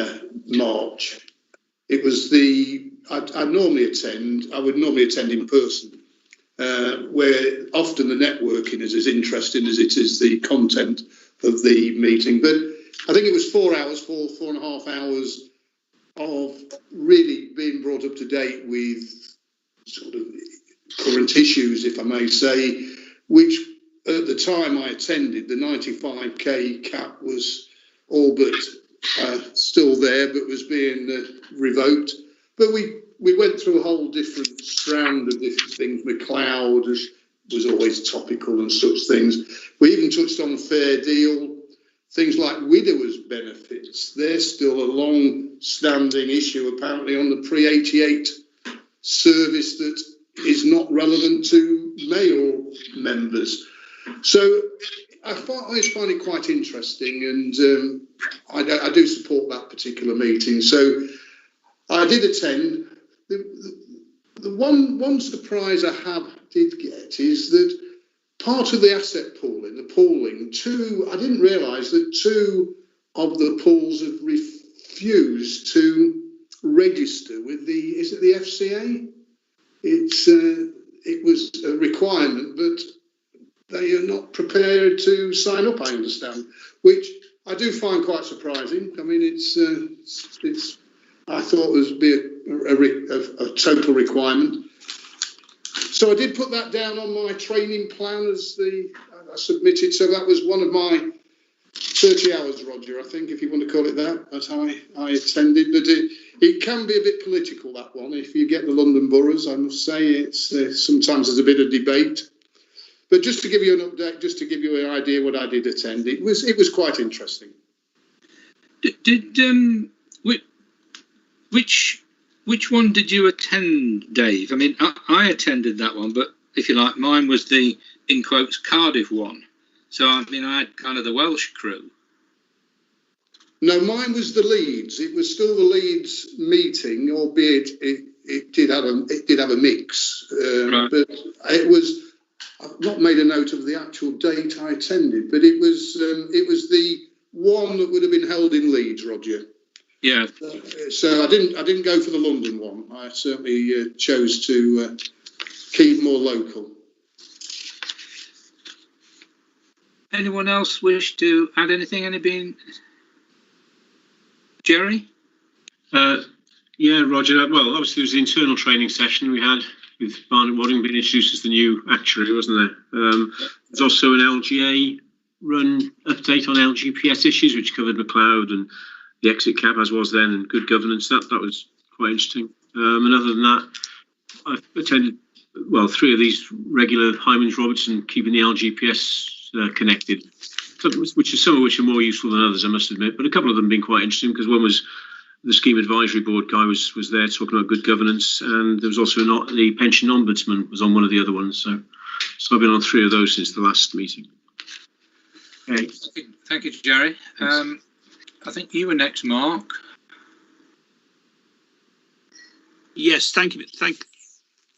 March. It was I would normally attend in person, where often the networking is as interesting as it is the content of the meeting. But I think it was 4 hours, four and a half hours of really being brought up to date with sort of current issues, if I may say, which at the time I attended, the 95k cap was all but still there, but was being revoked. But we went through a whole different strand of different things. McLeod was always topical and such things. We even touched on fair deal, things like widowers' benefits. They're still a long-standing issue, apparently, on the pre-88 service that is not relevant to male members. So I always find it quite interesting, and I do support that particular meeting. So I did attend. The one surprise I did get is that part of the asset pooling, I didn't realise that 2 of the pools have refused to register with the FCA? It was a requirement, but they are not prepared to sign up, I understand, which I do find quite surprising. I mean, I thought it would be a total requirement. So I did put that down on my training plan as I submitted. So that was one of my 30 hours, Roger, I think, if you want to call it that I attended. But it can be a bit political, that one. If you get the London boroughs, I must say, it's sometimes there's a bit of debate. But just to give you an update, just to give you an idea what I did attend, it was quite interesting. Which one did you attend, Dave? I mean, I attended that one, but if you like, mine was the, in quotes, Cardiff one. So, I mean, I had kind of the Welsh crew. No, mine was the Leeds. It was still the Leeds meeting, albeit it did have a mix. Right. But it was. I've not made a note of the actual date I attended, but it was the one that would have been held in Leeds, Roger. Yeah. So I didn't go for the London one. I certainly chose to keep more local. Anyone else wish to add anything? Jerry? Yeah, Roger. Well, obviously there was the internal training session we had with Barnet Waddingham being introduced as the new actuary, wasn't there? There's also an LGA run update on LGPS issues, which covered McLeod and the exit cap as was then, and good governance. That was quite interesting. And other than that, I've attended, 3 of these regular Hymans Robertson, keeping the LGPS connected, some of which are more useful than others, I must admit. But a couple of them have been quite interesting, because one was the Scheme Advisory Board guy was there talking about good governance, and there was also the Pension Ombudsman was on one of the other ones. So I've been on 3 of those since the last meeting. Okay. Thank you, Jerry. I think you were next, Mark. Yes, thank you. Thank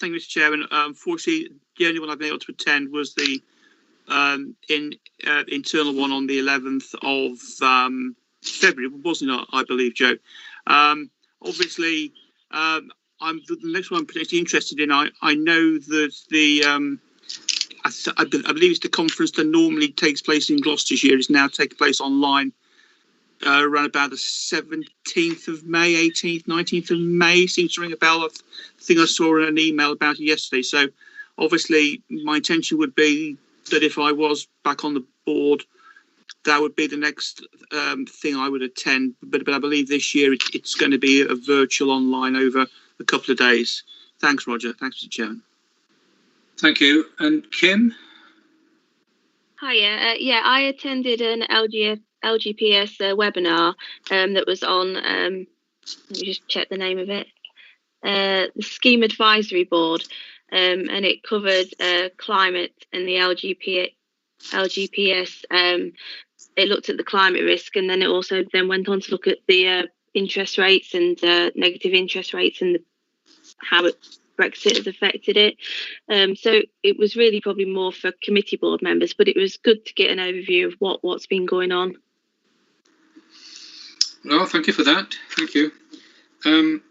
you, Mr. Chairman. Unfortunately, the only one I've been able to attend was the internal one on the 11th of February, wasn't it? I believe, Joe. Obviously, I'm the next one I'm particularly interested in. I know that the I believe it's the conference that normally takes place in Gloucestershire is now taking place online around about the 17th of May, 18th, 19th of May. Seems to ring a bell. I think I saw an email about it yesterday. So obviously my intention would be that if I was back on the board, that would be the next thing I would attend. But I believe this year it's going to be a virtual online over a couple of days. Thanks, Roger. Thanks, Mr. Chairman. Thank you. And Kim? Hiya. Yeah, I attended an LGPS webinar that was on, let me just check the name of it, the Scheme Advisory Board, and it covered climate and the LGPS. It looked at the climate risk, and then it also then went on to look at the interest rates and negative interest rates and how Brexit has affected it. So it was really probably more for committee board members, but it was good to get an overview of what's been going on. Well, thank you for that. Thank you. I mean,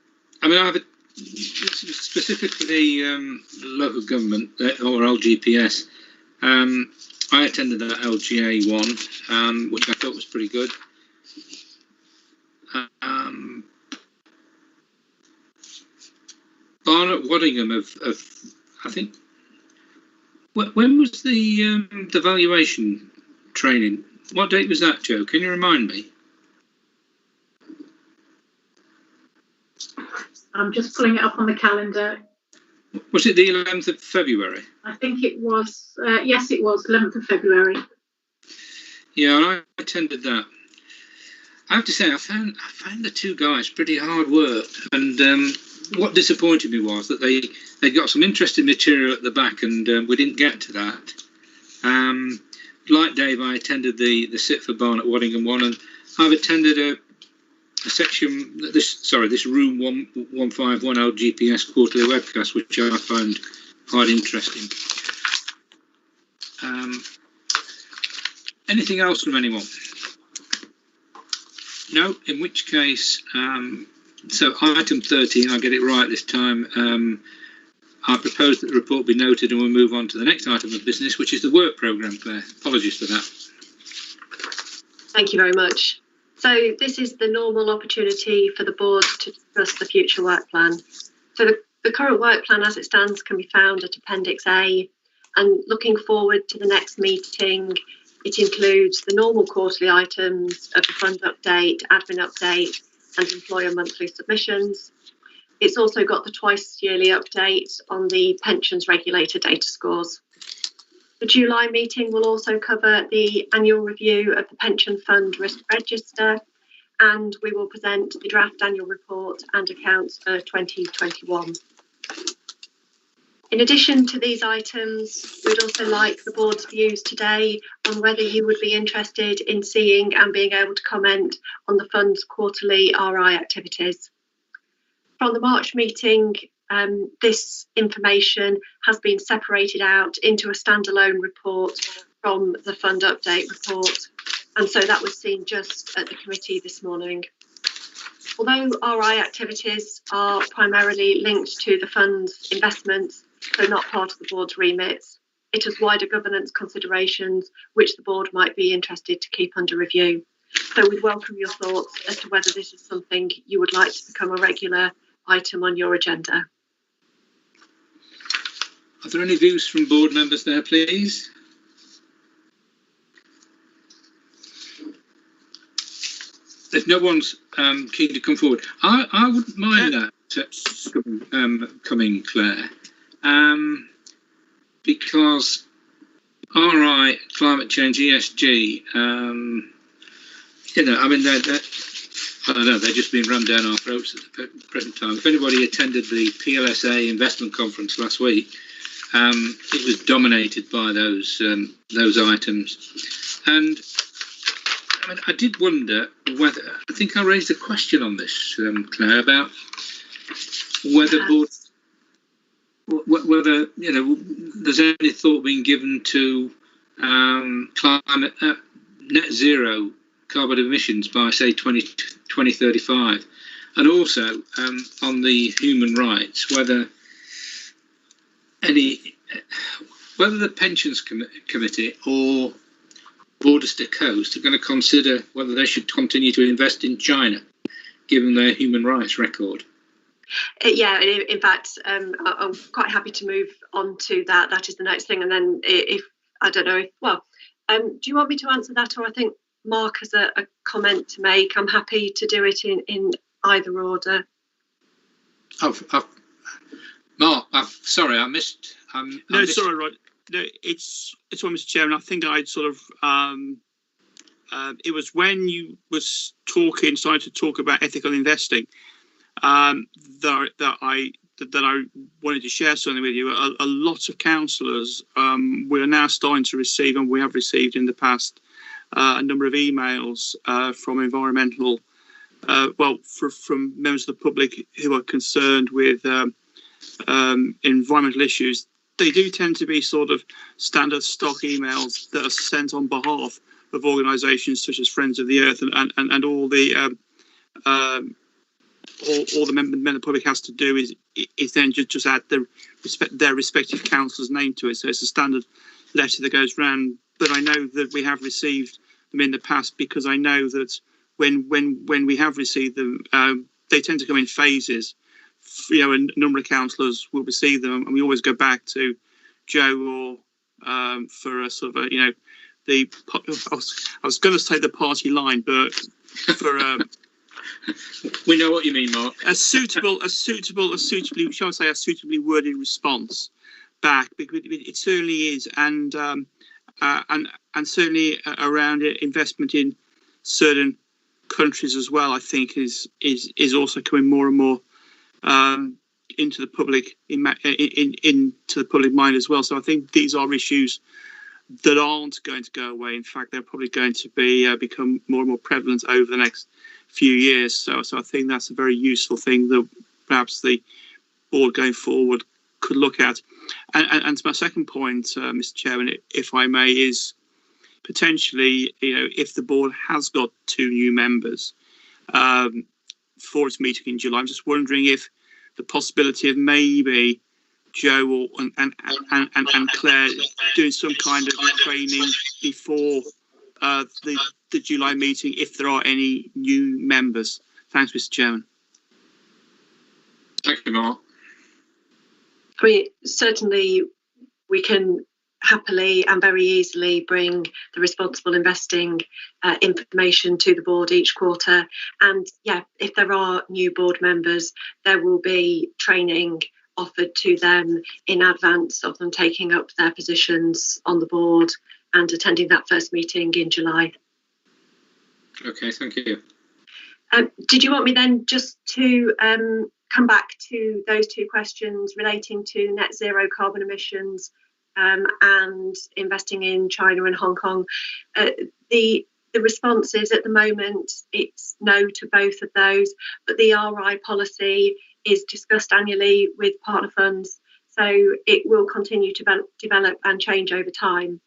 I have specifically local government or LGPS. I attended that LGA one, which I thought was pretty good. Barnet Waddingham of I think. When was the valuation training? What date was that, Joe? Can you remind me? I'm just pulling it up on the calendar. Was it the 11th of February? I think it was, yes, it was 11th of February. Yeah, I attended that. I have to say, I found the two guys pretty hard work, and what disappointed me was that they got some interesting material at the back, and we didn't get to that. Like Dave, I attended the SIT for Barnet Waddingham one, and I've attended a section, this room 151 LGPS quarterly webcast, which I found quite interesting. Anything else from anyone? No, in which case, so item 13, I'll get it right this time. I propose that the report be noted and we'll move on to the next item of business, which is the work programme, Claire. Apologies for that. Thank you very much. So this is the normal opportunity for the board to discuss the future work plan. So the current work plan as it stands can be found at Appendix A, and looking forward to the next meeting, it includes the normal quarterly items of the fund update, admin update and employer monthly submissions. It's also got the twice yearly update on the pensions regulator data scores. The July meeting will also cover the annual review of the pension fund risk register, and we will present the draft annual report and accounts for 2021. In addition to these items, we'd also like the board's views today on whether you would be interested in seeing and being able to comment on the fund's quarterly RI activities. From the March meeting, this information has been separated out into a standalone report from the fund update report, and so that was seen just at the committee this morning. Although RI activities are primarily linked to the fund's investments, so not part of the board's remits, it has wider governance considerations which the board might be interested to keep under review. So we'd welcome your thoughts as to whether this is something you would like to become a regular item on your agenda. Are there any views from board members there, please? If no one's keen to come forward, I wouldn't mind that coming, Claire, because RI, climate change, ESG, you know, I mean, I don't know, they're just being rammed down our throats at the present time. If anybody attended the PLSA investment conference last week, it was dominated by those items. And I mean, I did wonder whether, I think I raised a question on this, Claire, about whether boards, whether, you know, there's any thought being given to climate net zero carbon emissions by, say, 2035, and also on the human rights, whether the Pensions Committee or Borders to Coast are going to consider whether they should continue to invest in China, given their human rights record. Yeah, in fact, I'm quite happy to move on to that. That is the next thing. And then if, I don't know, do you want me to answer that, or I think Mark has a comment to make? I'm happy to do it in either order. Mark, sorry, I missed. No, sorry, right. No, it's one, Mr. Chairman. I think I'd sort of it was when you was started to talk about ethical investing, that I wanted to share something with you. A lot of councillors, we are now starting to receive, and we have received in the past, a number of emails from environmental, from members of the public who are concerned with environmental issues. They do tend to be sort of standard stock emails that are sent on behalf of organisations such as Friends of the Earth, and all the all the member of the public has to do is then just add their respective councillor's name to it. So it's a standard letter that goes round. But I know that we have received them in the past, because I know that when we have received them, they tend to come in phases. You know, a number of councillors will receive them, and we always go back to Joe or for a sort of I was going to say the party line, but for we know what you mean, Mark. a suitably worded response back, because it certainly is, and certainly around investment in certain countries as well, I think is also coming more and more into the public into the public mind as well. So I think these are issues that aren't going to go away. In fact, they're probably going to become more and more prevalent over the next few years. So I think that's a very useful thing that perhaps the board going forward could look at. And to my second point, Mr. Chairman, if I may, is potentially, if the board has got 2 new members for its meeting in July, I'm just wondering if the possibility of maybe Joe and Claire doing some kind of training before the July meeting, if there are any new members. Thanks, Mr. Chairman. Thank you, Mark. I mean, certainly we can happily and very easily bring the responsible investing information to the board each quarter. And yeah, if there are new board members, there will be training offered to them in advance of them taking up their positions on the board and attending that first meeting in July. Okay, thank you. Did you want me then just to come back to those 2 questions relating to net zero carbon emissions and investing in China and Hong Kong? The response is, at the moment, it's no to both of those, but the RI policy is discussed annually with partner funds, so it will continue to develop and change over time.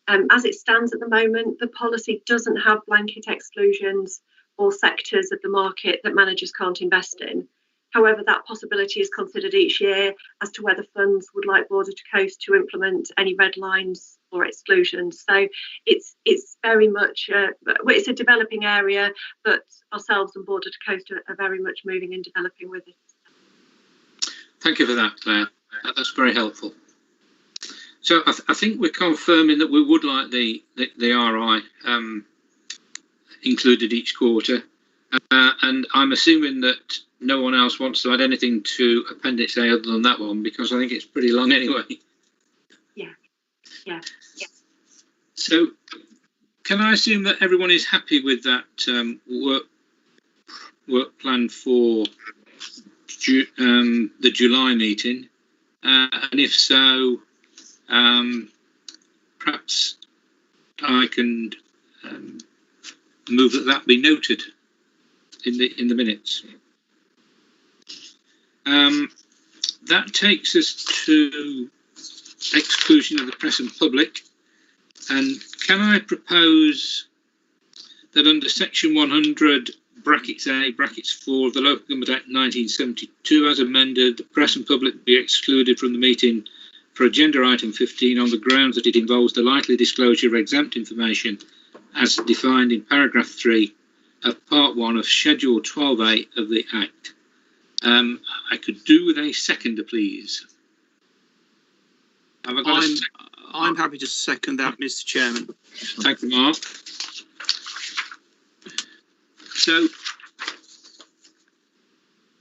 As it stands at the moment, the policy doesn't have blanket exclusions or sectors of the market that managers can't invest in. However, that possibility is considered each year as to whether funds would like Border to Coast to implement any red lines or exclusions. So it's very much, it's a developing area, but ourselves and Border to Coast are very much moving and developing with it. Thank you for that, Claire. That's very helpful. So I think we're confirming that we would like the RI included each quarter, and I'm assuming that no one else wants to add anything to Appendix A other than that one, because I think it's pretty long anyway. Yeah. So can I assume that everyone is happy with that work plan for the July meeting? And if so, perhaps I can move that be noted in the minutes. That takes us to exclusion of the press and public. And can I propose that under section 100, brackets A, brackets 4 of the Local Government Act 1972 as amended, the press and public be excluded from the meeting for agenda item 15 on the grounds that it involves the likely disclosure of exempt information as defined in paragraph 3 of part 1 of schedule 12A of the Act. I could do with a seconder, please. Have I got I'm happy to second that, Mr. Chairman. Thank you, Mark. So,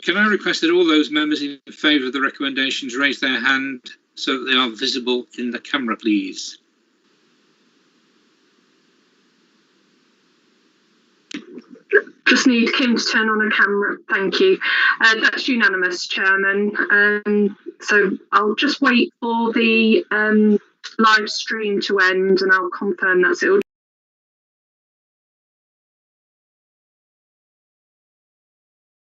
can I request that all those members in favour of the recommendations raise their hand so that they are visible in the camera, please? Just need Kim to turn on a camera. Thank you. That's unanimous, Chairman. So I'll just wait for the live stream to end and I'll confirm that's it.